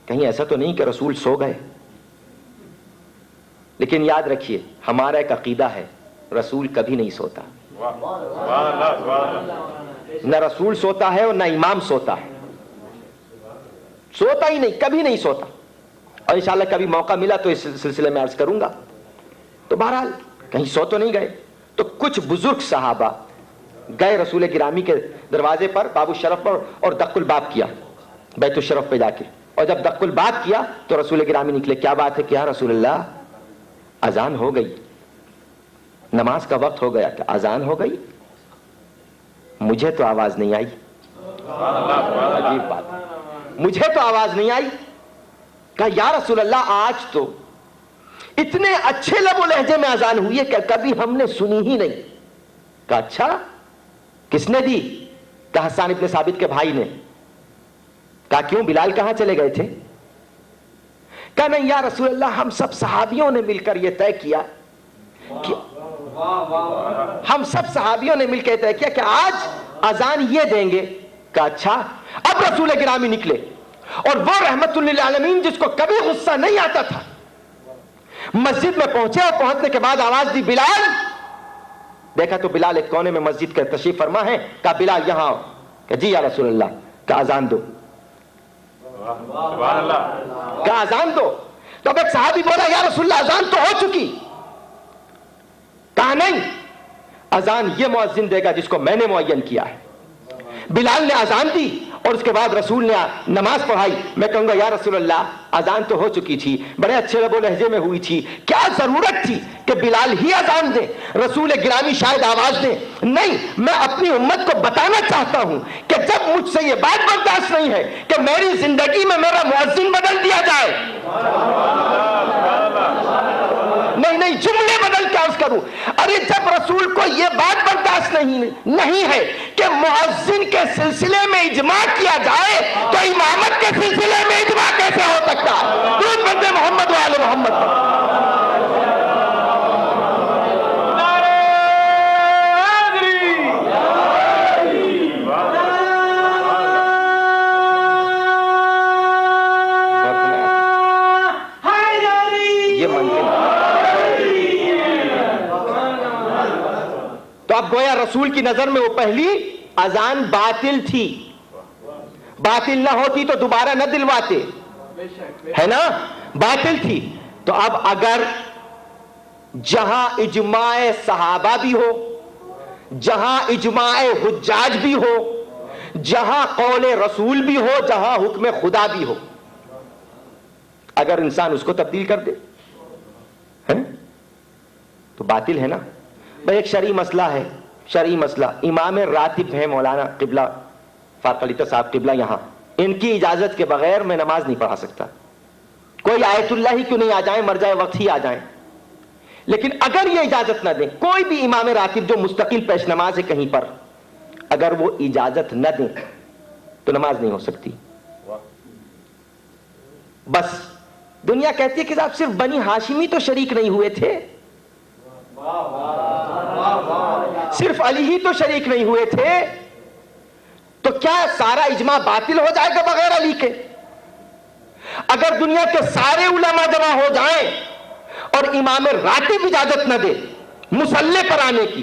[SPEAKER 5] کہیں ایسا تو نہیں کہ رسول سو گئے۔ لیکن یاد رکھیے، ہمارا ایک عقیدہ ہے، رسول کبھی نہیں سوتا، نہ رسول سوتا ہے اور نہ امام سوتا ہے، سوتا ہی نہیں، کبھی نہیں سوتا۔ اور انشاءاللہ کبھی موقع ملا تو اس سلسلے میں عرض کروں گا۔ تو بہرحال کہیں سو تو نہیں گئے، تو کچھ بزرگ صحابہ گئے رسول گرامی کے دروازے پر، باب الشرف پر، اور دق الباب کیا بیت الشرف پہ جا کے۔ اور جب دق الباب کیا تو رسول گرامی نکلے۔ کیا بات ہے؟ کیا رسول اللہ اذان ہو گئی، نماز کا وقت ہو گیا۔ کہ اذان ہو گئی؟ مجھے تو آواز نہیں آئی۔ عجیب بات، مجھے تو آواز نہیں آئی۔ کہا یا رسول اللہ آج تو اتنے اچھے لب و لہجے میں اذان ہوئی ہے کہ کبھی ہم نے سنی ہی نہیں۔ کہا اچھا، کس نے دی؟ کہا حسان ابن ثابت کے بھائی نے۔ کہا کیوں، بلال کہاں چلے گئے تھے؟ کہا نہیں یا رسول اللہ، ہم سب صحابیوں نے مل کر یہ طے کیا کہ کہ آج اذان یہ دیں گے۔ کہا اچھا۔ اب رسول گرامی نکلے، اور وہ رحمت للعالمین جس کو کبھی غصہ نہیں آتا تھا، مسجد میں پہنچے، اور پہنچنے کے بعد آواز دی بلال۔ دیکھا تو بلال ایک کونے میں مسجد کا تشریف فرما ہے۔ کہا بلال یہاں آؤ۔ کہ جی یا رسول اللہ۔ کہا اذان دو۔ کہا اذان دو۔ تو اب ایک صحابی بولا یا رسول اللہ اذان تو ہو چکی۔ کہا نہیں، اذان یہ مؤذن دے گا جس کو میں نے معین کیا ہے۔ بلال نے اذان دی اور اس کے بعد رسول نے نماز پڑھائی۔ میں کہوں گا یا رسول اللہ اذان تو ہو چکی تھی، بڑے اچھے لب و لہجے میں ہوئی تھی، کیا ضرورت تھی کہ بلال ہی اذان دے، رسول گرامی شاید آواز دے؟ نہیں، میں اپنی امت کو بتانا چاہتا ہوں کہ جب مجھ سے یہ بات برداشت نہیں ہے کہ میری زندگی میں میرا مؤذن بدل دیا جائے، نہیں جملے بدل کے عرض کروں، ارے جب رسول کو یہ بات برداشت نہیں ہے کہ مؤذن کے سلسلے میں اجماع کیا جائے تو امامت کے سلسلے میں اجماع کیسے ہو سکتا ہے؟ درود بندے محمد و آل محمد۔ تو اب گویا رسول کی نظر میں وہ پہلی اذان باطل تھی، باطل نہ ہوتی تو دوبارہ نہ دلواتے، ہے نا، باطل تھی۔ تو اب اگر جہاں اجماع صحابہ بھی ہو، جہاں اجماع حجاج بھی ہو، جہاں قول رسول بھی ہو، جہاں حکم خدا بھی ہو، اگر انسان اس کو تبدیل کر دے تو باطل ہے نا۔ بھائی ایک شرعی مسئلہ ہے، شرعی مسئلہ، امام راتب ہیں مولانا قبلہ فاروق علی صاحب قبلہ یہاں، ان کی اجازت کے بغیر میں نماز نہیں پڑھا سکتا، کوئی آیت اللہ ہی کیوں نہیں آ جائیں، مرجع وقت ہی آ جائیں۔ لیکن اگر یہ اجازت نہ دیں، کوئی بھی امام راتب جو مستقل پیش نماز ہے کہیں پر، اگر وہ اجازت نہ دیں تو نماز نہیں ہو سکتی۔ بس دنیا کہتی ہے کہ صاحب صرف بنی ہاشمی تو شریک نہیں ہوئے تھے، صرف علی ہی تو شریک نہیں ہوئے تھے، تو کیا سارا اجماع باطل ہو جائے گا بغیر علی کے؟ اگر دنیا کے سارے علماء جمع ہو جائیں اور امام راتب اجازت نہ دے مصلی پر آنے کی،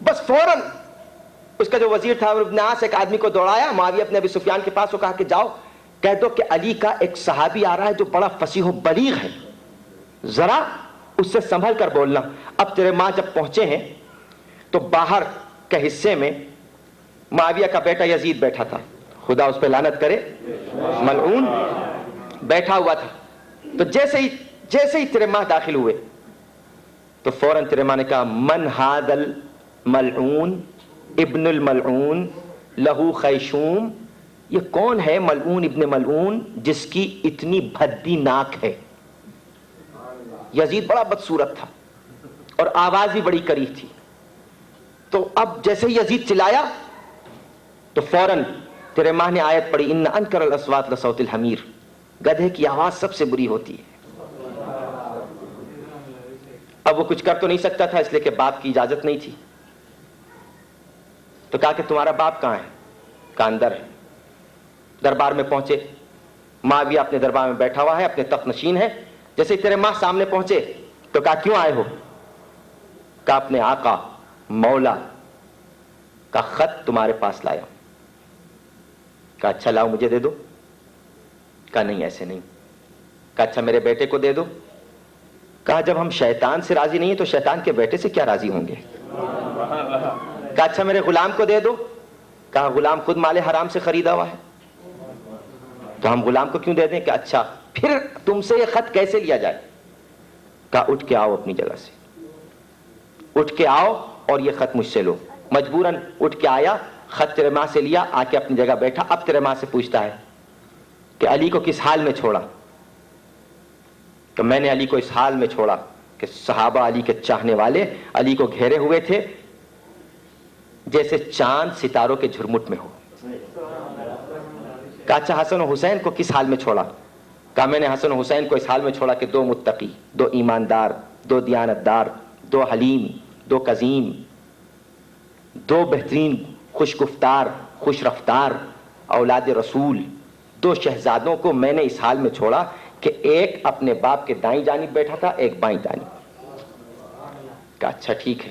[SPEAKER 5] بس فوراً اس کا جو وزیر تھا عمرو بن عاص ایک آدمی کو دوڑایا معاویہ ابن ابی سفیان کے پاس. وہ کہا کہ جاؤ کہہ دو کہ علی کا ایک صحابی آ رہا ہے جو بڑا فصیح و بلیغ ہے, ذرا اس سے سنبھل کر بولنا. اب تیرے ماں جب پہنچے ہیں تو باہر کے حصے میں معاویہ کا بیٹا یزید بیٹھا تھا, خدا اس پہ لعنت کرے, ملعون بیٹھا ہوا تھا. تو جیسے ہی تیرے ماں داخل ہوئے تو فوراً تیرے ماں نے کہا من ھذا الملعون ابن الملعون لہو خیشوم, یہ کون ہے ملعون ابن ملعون جس کی اتنی بھدی ناک ہے. یزید بڑا بدصورت تھا اور آواز بھی بڑی کری تھی. تو اب جیسے ہی یزید چلایا تو فوراً تیرے ماں نے آیت پڑھی ان انکر الاصوات لصوت الحمیر, گدھے کی آواز سب سے بری ہوتی ہے. اب وہ کچھ کر تو نہیں سکتا تھا اس لیے کہ باپ کی اجازت نہیں تھی. تو کہا کہ تمہارا باپ کہاں ہے؟ کہا اندر ہے. دربار میں پہنچے, معاویہ اپنے دربار میں بیٹھا ہوا ہے, اپنے تخت نشین ہے. جیسے تیرے ماں سامنے پہنچے تو کہا کیوں آئے ہو؟ کہا اپنے آقا مولا کا خط تمہارے پاس لایا. کہا اچھا لاؤ مجھے دے دو. کہا نہیں ایسے نہیں. کہا اچھا میرے بیٹے کو دے دو. کہا جب ہم شیطان سے راضی نہیں ہیں تو شیطان کے بیٹے سے کیا راضی ہوں گے. کہا اچھا میرے غلام کو دے دو. کہا غلام خود مال حرام سے خریدا ہوا ہے تو ہم غلام کو کیوں دے دیں. کہ اچھا پھر تم سے یہ خط کیسے لیا جائے. کہا اٹھ کے آؤ اپنی جگہ سے, اٹھ کے آؤ اور یہ خط مجھ سے لو. مجبوراً اٹھ کے آیا, خط تیرے ماں سے لیا, آ کے اپنی جگہ بیٹھا. اب تیرے ماں سے پوچھتا ہے کہ علی کو کس حال میں چھوڑا. تو میں نے علی کو اس حال میں چھوڑا کہ صحابہ علی کے چاہنے والے علی کو گھیرے ہوئے تھے جیسے چاند ستاروں کے جھرمٹ میں ہو. کہا اچھا حسن و حسین کو کس حال میں چھوڑا. کہا میں نے حسن و حسین کو اس حال میں چھوڑا کہ دو متقی, دو ایماندار, دو دیانتدار, دو حلیم, دو قزیم, دو بہترین خوش گفتار خوش رفتار اولاد رسول, دو شہزادوں کو میں نے اس حال میں چھوڑا کہ ایک اپنے باپ کے دائیں جانب بیٹھا تھا, ایک بائیں جانب. کہا اچھا ٹھیک ہے.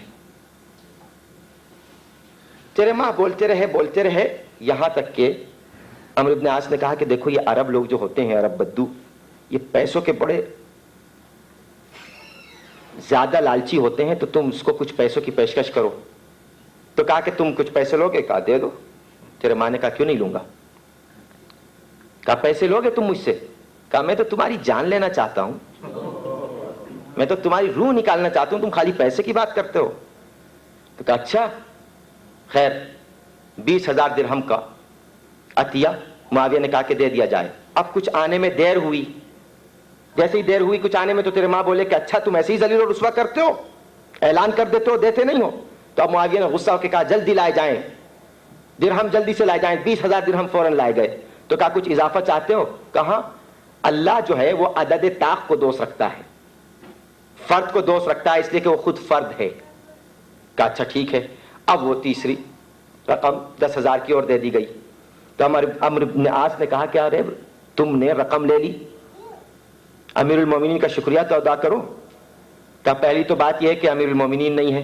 [SPEAKER 5] تیرے ماں بولتے رہے یہاں تک کہ عمرو بن عاص نے کہا کہ دیکھو یہ عرب لوگ جو ہوتے ہیں, عرب بدو, یہ پیسوں کے بڑے زیادہ لالچی ہوتے ہیں, تو تم اس کو کچھ پیسوں کی پیشکش کرو. تو کہا کہ تم کچھ پیسے لوگے. کہا دے دو. تیرے ماں نے کہا کیوں نہیں لوں گا. کہا پیسے لوگے تم مجھ سے. کہا میں تو تمہاری جان لینا چاہتا ہوں, میں تو تمہاری روح نکالنا چاہتا ہوں, تم خالی پیسے کی بات کرتے ہو. تو کہا اچھا خیر 20,000 درہم کا عطیہ معاویہ نے کہا کہ دے دیا جائے. اب کچھ آنے میں دیر ہوئی, جیسے ہی دیر ہوئی کچھ آنے میں تو تیرے ماں بولے کہ اچھا تم ایسے ہی ذلیل و رسوا کرتے ہو, اعلان کر دیتے ہو, دیتے نہیں ہو. تو اب معاویہ نے غصہ ہو کے کہا جلدی لائے جائیں درہم, جلدی سے لائے جائیں. 20,000 درہم فوراً لائے گئے. تو کہا کچھ اضافہ چاہتے ہو. کہا اللہ جو ہے وہ عدد طاق کو دوست رکھتا ہے, فرد کو دوست رکھتا ہے اس لیے کہ وہ خود فرد ہے. کہا اچھا ٹھیک ہے. اب وہ تیسری رقم 10,000 کی اور دے دی گئی. تو عمرو بن عاص نے کہا کہ ارے تم نے رقم لے لی, امیر المومنین کا شکریہ تو ادا کرو. کہا پہلی تو بات یہ ہے کہ امیر المومنین نہیں ہے.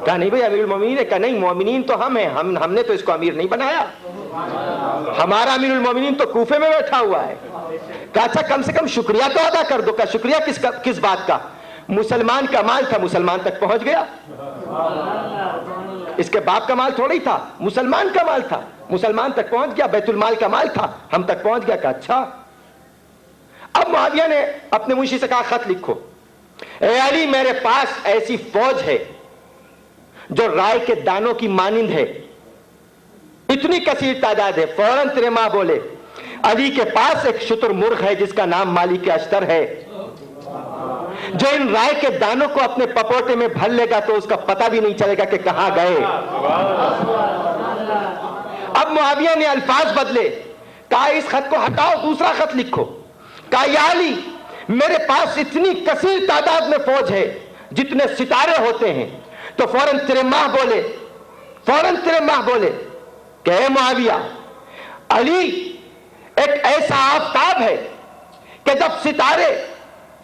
[SPEAKER 5] کہا نہیں بھائی امیر المومنین ہے. کہا نہیں مومنین تو ہم ہیں, ہم نے تو اس کو امیر نہیں بنایا, ہمارا امیر المومنین تو کوفے میں بیٹھا ہوا ہے. کہا اچھا کم سے کم شکریہ تو ادا کر دو. کہا شکریہ کس بات کا. مسلمان کا مال تھا, مسلمان تک پہنچ گیا. اس کے باپ کا مال تھوڑی تھا, مسلمان کا مال تھا, مسلمان تک پہنچ گیا. بیت المال کا مال تھا, ہم تک پہنچ گیا. کہا اچھا. اب معاویہ نے اپنے منشی سے کہا خط لکھو. اے علی میرے پاس ایسی فوج ہے جو رائے کے دانوں کی مانند ہے, اتنی کثیر تعداد ہے. فوراً تیرے ماں بولے علی کے پاس ایک شتر مرغ ہے جس کا نام مالک اشتر ہے, جو ان رائے کے دانوں کو اپنے پپوٹے میں بھر لے گا تو اس کا پتہ بھی نہیں چلے گا کہ کہاں گئے. اب معاویہ نے الفاظ بدلے. کہا اس خط کو ہٹاؤ, دوسرا خط لکھو. کہا یا علی میرے پاس اتنی کثیر تعداد میں فوج ہے جتنے ستارے ہوتے ہیں. تو فوراً تیرے ماں بولے کہ اے معاویہ, علی ایک ایسا آفتاب ہے کہ جب ستارے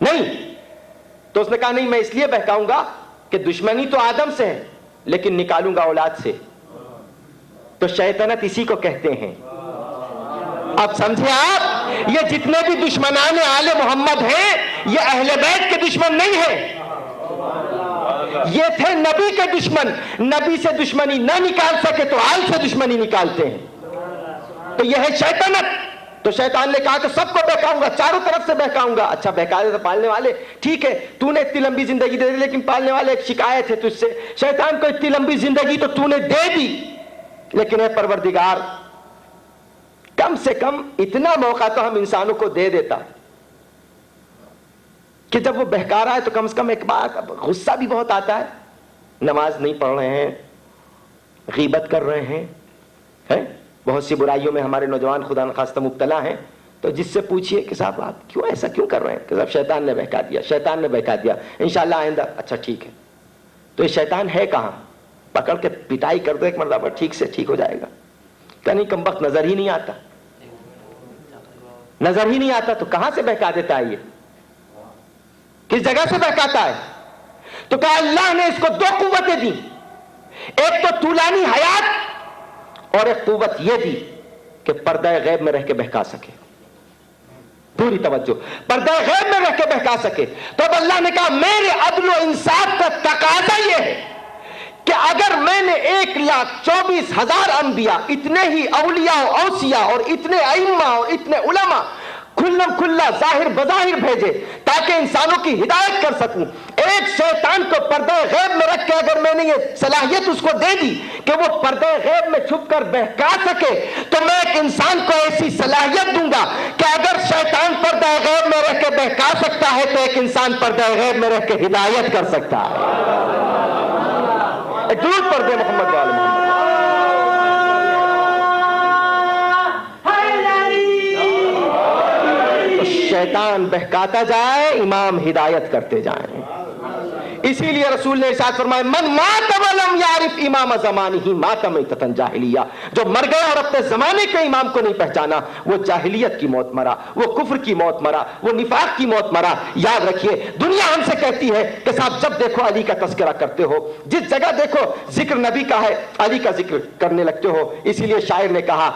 [SPEAKER 5] نہیں. تو اس نے کہا نہیں، میں اس لیے بہکاؤں گا کہ دشمنی تو آدم سے ہے لیکن نکالوں گا اولاد سے. تو شیطنت اسی کو کہتے ہیں. اب سمجھے آپ، یہ جتنے بھی دشمنان آل محمد ہیں یہ اہل بیت کے دشمن نہیں ہیں، یہ تھے نبی کے دشمن. نبی سے دشمنی نہ نکال سکے تو آل سے دشمنی نکالتے ہیں. تو یہ ہے شیطنت. تو شیطان نے کہا کہ سب کو بہکاؤں گا، چاروں طرف سے بہکاؤں گا. اچھا بہکا دے تو پالنے والے، ٹھیک ہے تو نے اتنی لمبی زندگی دے دی لیکن پالنے والے ایک شکایت ہے تجھ سے. شیطان کو اتنی لمبی زندگی تو تو نے دے دی، لیکن اے پروردگار کم سے کم اتنا موقع تو ہم انسانوں کو دے دیتا کہ جب وہ بہکا رہا ہے تو کم سے کم ایک بات. غصہ بھی بہت آتا ہے، نماز نہیں پڑھ رہے ہیں، غیبت کر رہے ہیں، بہت سی برائیوں میں ہمارے نوجوان خدا نخواستہ مبتلا ہیں. تو جس سے پوچھئے کہ صاحب آپ کیوں ایسا کیوں کر رہے ہیں، کہ صاحب شیطان نے بہکا دیا، شیطان نے بہکا دیا، انشاءاللہ آئندہ. اچھا ٹھیک ہے، تو یہ شیطان ہے کہاں؟ پکڑ کے پٹائی کر دو ایک مرتبہ، ٹھیک سے ٹھیک ہو جائے گا. کہ نہیں کم وقت نظر ہی نہیں آتا، نظر ہی نہیں آتا. تو کہاں سے بہکا دیتا ہے یہ، کس جگہ سے بہکاتا ہے؟ تو کہا اللہ نے اس کو دو قوتیں دی، ایک تو طولانی حیات اور ایک قوت یہ دی کہ پردہ غیب میں رہ کے بہکا سکے. پوری توجہ، پردہ غیب میں رہ کے بہکا سکے. تو اب اللہ نے کہا میرے عدل و انصاف کا تقاضا یہ ہے کہ اگر میں نے 1,24,000 انبیاء، اتنے ہی اولیاء و اوصیاء اور اتنے ائمہ اور اتنے علماء کھلم کھلا ظاہر بظاہر بھیجے تاکہ انسانوں کی ہدایت کر سکوں، ایک شیطان کو پردہ غیب میں رکھ کے اگر میں نے یہ صلاحیت اس کو دے دی کہ وہ پردہ غیب میں چھپ کر بہکا سکے، تو میں ایک انسان کو ایسی صلاحیت دوں گا کہ اگر شیطان پردہ غیب میں رہ کے بہکا سکتا ہے تو ایک انسان پردہ غیب میں رہ کے ہدایت کر سکتا ہے. درود پڑھ دے محمد وآل محمد. شیطان بہکاتا جائے، امام ہدایت کرتے جائیں. اسی لیے رسول نے ارشاد فرمایا من مات ولم یعرف امام زمانہ مات میتۃ جاہلیہ، جو مر گیا اور اپنے زمانے کے امام کو نہیں پہچانا وہ جاہلیت کی موت مرا، وہ کفر کی موت مرا، وہ نفاق کی موت مرا. یاد رکھیے دنیا ہم سے کہتی ہے کہ صاحب جب دیکھو علی کا تذکرہ کرتے ہو، جس جگہ دیکھو ذکر نبی کا ہے علی کا ذکر کرنے لگتے ہو. اسی لیے شاعر نے کہا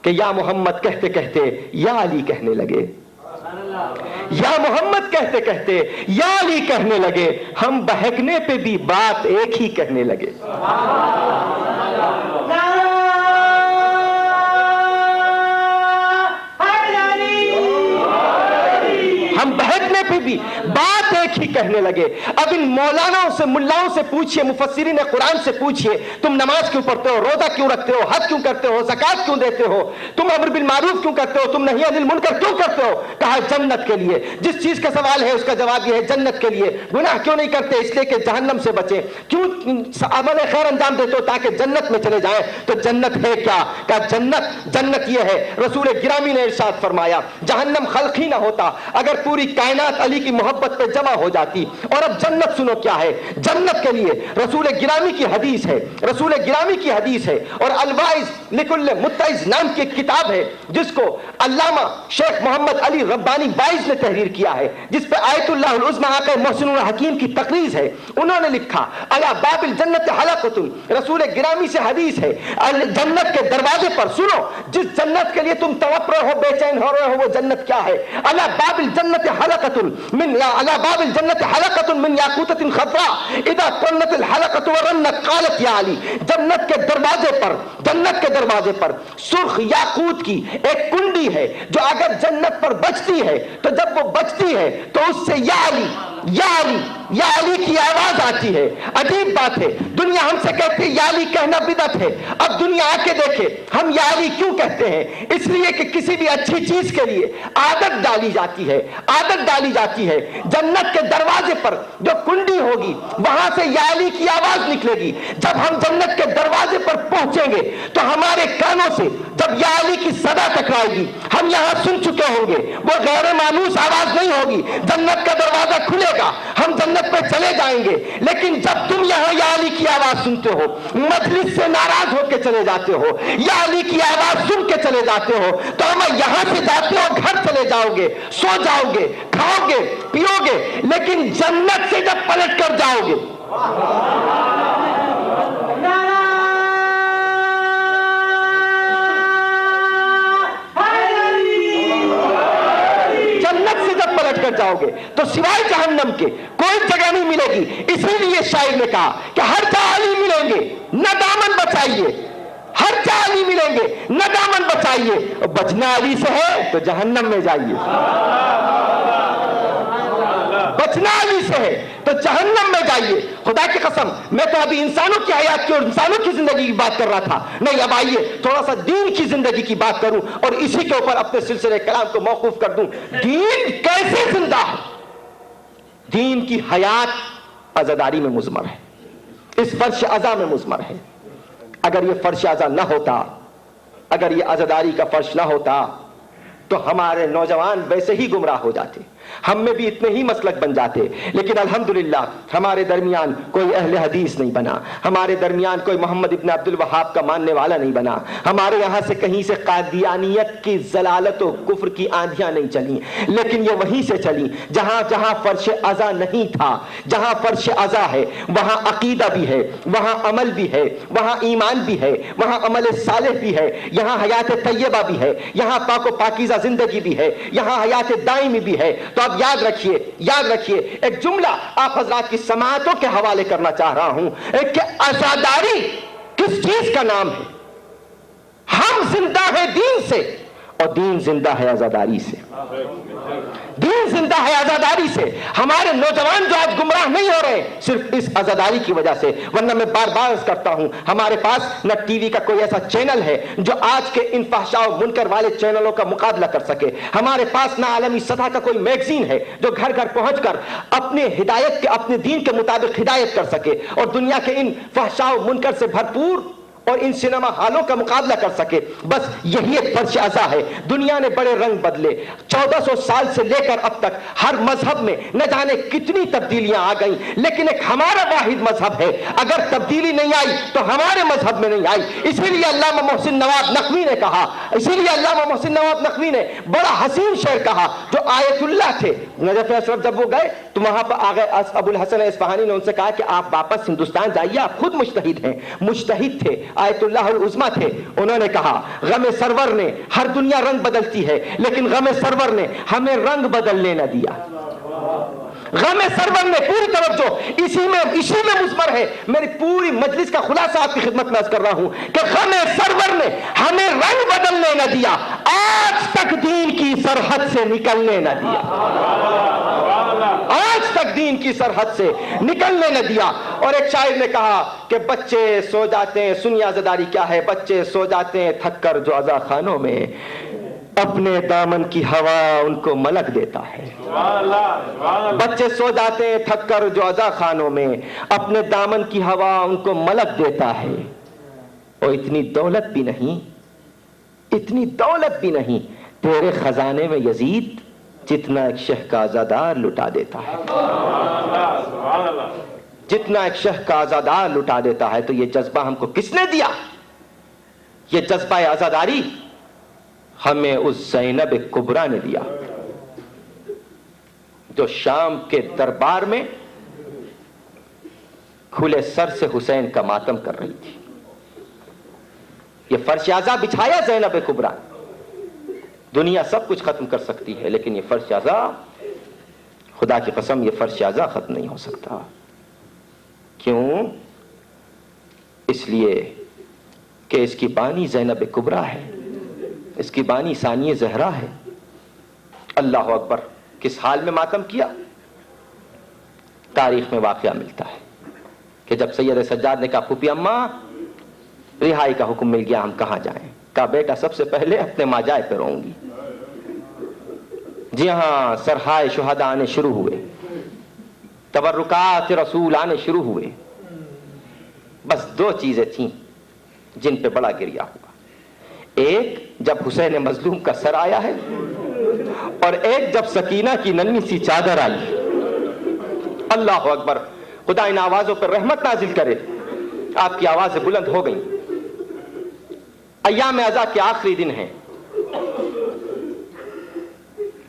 [SPEAKER 5] کہ یا محمد کہتے کہتے یا علی کہنے لگے، یا محمد کہتے کہتے یا علی کہنے لگے، ہم بہکنے پہ بھی بات ایک ہی کہنے لگے. ہم بہکنے پہ بھی بات ایک ہی کہنے لگے. اب ان مولاناؤں سے ملاؤں سے پوچھئے، مفسرین قرآن سے پوچھئے تم نماز کیوں پڑھتے ہو، روزہ کیوں رکھتے ہو، حج کیوں کرتے ہو، زکوٰۃ کیوں دیتے ہو، تم امر بالمعروف کیوں کرتے ہو، تم نہی عن المنکر کیوں کرتے ہو؟ کہا جنت کے لیے. جس چیز کا سوال ہے اس کا جواب یہ ہے جنت کے لیے. گناہ کیوں نہیں کرتے؟ اس لیے کہ جہنم سے بچیں. کیوں عمل خیر انجام دیتے ہو؟ تاکہ جنت میں چلے جائیں. تو جنت ہے کیا؟ کہا جنت یہ ہے. رسول گرامی نے ارشاد فرمایا جہنم خلق ہی نہ ہوتا اگر پوری کائنات علی کی محبت پہ جمع ہو جاتی. اور اب جنت سنو کیا ہے. جنت کے لیے رسول گرامی کی حدیث ہے، رسول گرامی کی حدیث ہے. اور الوائز لکل متعز نام کی ایک کتاب ہے جس کو علامہ شیخ محمد علی ربانی وائز نے تحریر کیا ہے، جس پہ آیت اللہ العظمی آقا محسن الحکیم کی تقریر ہے. انہوں نے لکھا علی باب الجنت حلقۃ، رسول گرامی سے حدیث ہے جنت کے دروازے پر سنو جس جنت کے لیے تم تڑپ رہے ہو، بے چین ہو رہے ہو، وہ جنت کیا ہے. علی باب الجنت حلقۃ من علی باب الجنت حلقۃ من یاقوتۃ خضراء اذا طنت الحلقۃ ورنت قالت یا علی. جنت کے دروازے پر سرخ یاقوت کی ایک کنڈی ہے جو اگر جنت پر بجتی ہے تو جب وہ بجتی ہے تو اس سے یا علی یا علی یا علی کی آواز آتی ہے. عجیب بات ہے، دنیا ہم سے کہتی ہے یا علی کہنا بدعت ہے. اب دنیا آ کے دیکھے ہم یا علی کیوں کہتے ہیں؟ اس لیے کہ کسی بھی اچھی چیز کے لیے عادت ڈالی جاتی ہے، عادت ڈالی جاتی ہے. جنت کے دروازے پر جو کنڈی ہوگی وہاں سے یا علی کی آواز نکلے گی. جب ہم جنت کے دروازے پر پہنچیں گے تو ہمارے کانوں سے جب یا علی کی صدا ٹکرائے گی ہم یہاں سن چکے ہوں گے، وہ غیر مانوس آواز نہیں ہوگی. جنت کا دروازہ کھلے گا، ہم جنت پہ چلے جائیں گے. لیکن جب تم یہاں یا علی کی آواز سنتے ہو، مجلس سے ناراض ہو کے چلے جاتے ہو، یا علی کی آواز سن کے چلے جاتے ہو، تو ہم یہاں سے جاتے ہو گھر چلے چلے جاؤ گے, سو جاؤ گے, کھاؤ گے, پیو گے, لیکن جنت سے جب پلٹ کر جاؤ گے, جنت سے جب پلٹ کر جاؤ گے تو سوائے جہنم کے کوئی جگہ نہیں ملے گی. اسی لیے شاعر نے کہا کہ ہر جہاں علی ملیں گے نہ دامن بچائیے, ہر جہاں علی ملیں گے نہ دامن بچائیے, بچنا علی سے ہے تو جہنم میں جائیے, بچنا علی سے ہے تو جہنم میں جائیے. خدا کی قسم میں تو ابھی انسانوں کی حیات کی اور انسانوں کی زندگی کی بات کر رہا تھا, نہیں اب آئیے تھوڑا سا دین کی زندگی کی بات کروں اور اسی کے اوپر اپنے سلسلے کلام کو موقوف کر دوں. دین کیسے زندہ ہے؟ دین کی حیات عزاداری میں مضمر ہے, اس فرش عزا میں مضمر ہے. اگر یہ فرش عزا نہ ہوتا, اگر یہ عزاداری کا فرش نہ ہوتا تو ہمارے نوجوان ویسے ہی گمراہ ہو جاتے, ہم میں بھی اتنے ہی مسلک بن جاتے. لیکن الحمدللہ ہمارے درمیان کوئی اہل حدیث نہیں بنا, ہمارے درمیان کوئی محمد ابن عبد الوہاب کا ماننے والا نہیں بنا, ہمارے یہاں سے کہیں سے قادیانیت کی ضلالت و کفر کی آندھیاں نہیں چلیں, لیکن یہ وہیں سے چلیں جہاں جہاں فرش عزا نہیں تھا. جہاں فرش عزا ہے وہاں عقیدہ بھی ہے, وہاں عمل بھی ہے, وہاں ایمان بھی ہے, وہاں عمل صالح بھی ہے, یہاں حیات طیبہ بھی ہے, یہاں پاک و پاکیزہ زندگی بھی ہے, یہاں حیات دائمی بھی ہے. تو اب یاد رکھیے ایک جملہ آپ حضرات کی سماعتوں کے حوالے کرنا چاہ رہا ہوں کہ عزاداری کس چیز کا نام ہے؟ ہم زندہ ہیں دین سے اور دین زندہ ہے عزاداری سے, دین زندہ ہے عزاداری سے. ہمارے نوجوان جو آج گمراہ نہیں ہو رہے صرف اس عزاداری کی وجہ سے, ورنہ میں بار بار عرض کرتا ہوں ہمارے پاس نہ ٹی وی کا کوئی ایسا چینل ہے جو آج کے ان فحشاء و منکر والے چینلوں کا مقابلہ کر سکے. ہمارے پاس نہ عالمی سطح کا کوئی میگزین ہے جو گھر گھر پہنچ کر اپنے ہدایت کے, اپنے دین کے مطابق ہدایت کر سکے اور دنیا کے ان فحشاء و منکر سے بھرپور اور ان سینما ہالوں کا مقابلہ کر سکے. بس یہی ایک فرش عزا ہے. دنیا نے بڑے رنگ بدلے, 1400 سال سے لے کر اب تک ہر مذہب میں نہ جانے کتنی تبدیلیاں آ گئیں, لیکن ایک ہمارا واحد مذہب ہے. اگر تبدیلی نہیں آئی تو ہمارے مذہب میں نہیں آئی. اسی لیے علامہ محسن نواب نقوی نے کہا, اسی لیے علامہ محسن نواب نقوی نے بڑا حسین شعر کہا جو آیت اللہ تھے. نجف اشرف جب وہ گئے تو وہاں پر آ گئے ابو الحسن اصفہانی نے ان سے کہا کہ آپ واپس ہندوستان جائیے, آپ خود مجتہد ہیں. مجتہد تھے, آیت اللہ العظمہ تھے. انہوں نے کہا غم سرور نے, ہر دنیا رنگ بدلتی ہے لیکن غم سرور نے ہمیں رنگ بدلنے نہ دیا. غم سرور نے, پوری توجہ اسی میں مضمر ہے. میری پوری مجلس کا خلاصہ آپ کی خدمت میں عرض کر رہا ہوں کہ غم سرور نے ہمیں رنگ بدلنے نہ دیا, آج تک دین کی سرحد سے نکلنے نہ دیا, آج تک دین کی سرحد سے نکلنے نہ دیا. اور ایک شاعر نے کہا کہ بچے سو جاتے ہیں, سنی عزاداری کیا ہے, بچے سو جاتے ہیں تھک کر جو عزا خانوں میں, اپنے دامن کی ہوا ان کو ملک دیتا ہے. بچے سو جاتے ہیں تھک کر جو عزا خانوں میں, اپنے دامن کی ہوا ان کو ملک دیتا ہے. اور اتنی دولت بھی نہیں, اتنی دولت بھی نہیں تیرے خزانے میں یزید جتنا ایک شہ کا عزادار لٹا دیتا ہے, جتنا ایک شہ کا عزادار لٹا دیتا ہے. تو یہ جذبہ ہم کو کس نے دیا؟ یہ جذبہ عزاداری ہمیں اس زینب کبریٰ نے دیا جو شام کے دربار میں کھلے سر سے حسین کا ماتم کر رہی تھی. یہ فرش عزا بچھایا زینب کبریٰ. دنیا سب کچھ ختم کر سکتی ہے لیکن یہ فرش عزا, خدا کی قسم یہ فرش عزا ختم نہیں ہو سکتا. کیوں؟ اس لیے کہ اس کی بانی زینب کبریٰ ہے, اس کی بانی ثانیہ زہرا ہے. اللہ اکبر. کس حال میں ماتم کیا؟ تاریخ میں واقعہ ملتا ہے کہ جب سید سجاد نے کہا پھوپھی اماں رہائی کا حکم مل گیا, ہم کہاں جائیں؟ کہا بیٹا سب سے پہلے اپنے ماجائے پہ رہوں گی. جی ہاں, سرہائے شہداء آنے شروع ہوئے, تبرکات رسول آنے شروع ہوئے. بس دو چیزیں تھیں جن پہ بڑا گریہ ہوا. ایک جب حسین مظلوم کا سر آیا ہے, اور ایک جب سکینہ کی ننھی سی چادر آئی. اللہ اکبر. خدا ان آوازوں پر رحمت نازل کرے. آپ کی آوازیں بلند ہو گئیں. ایام عزا کے آخری دن ہیں.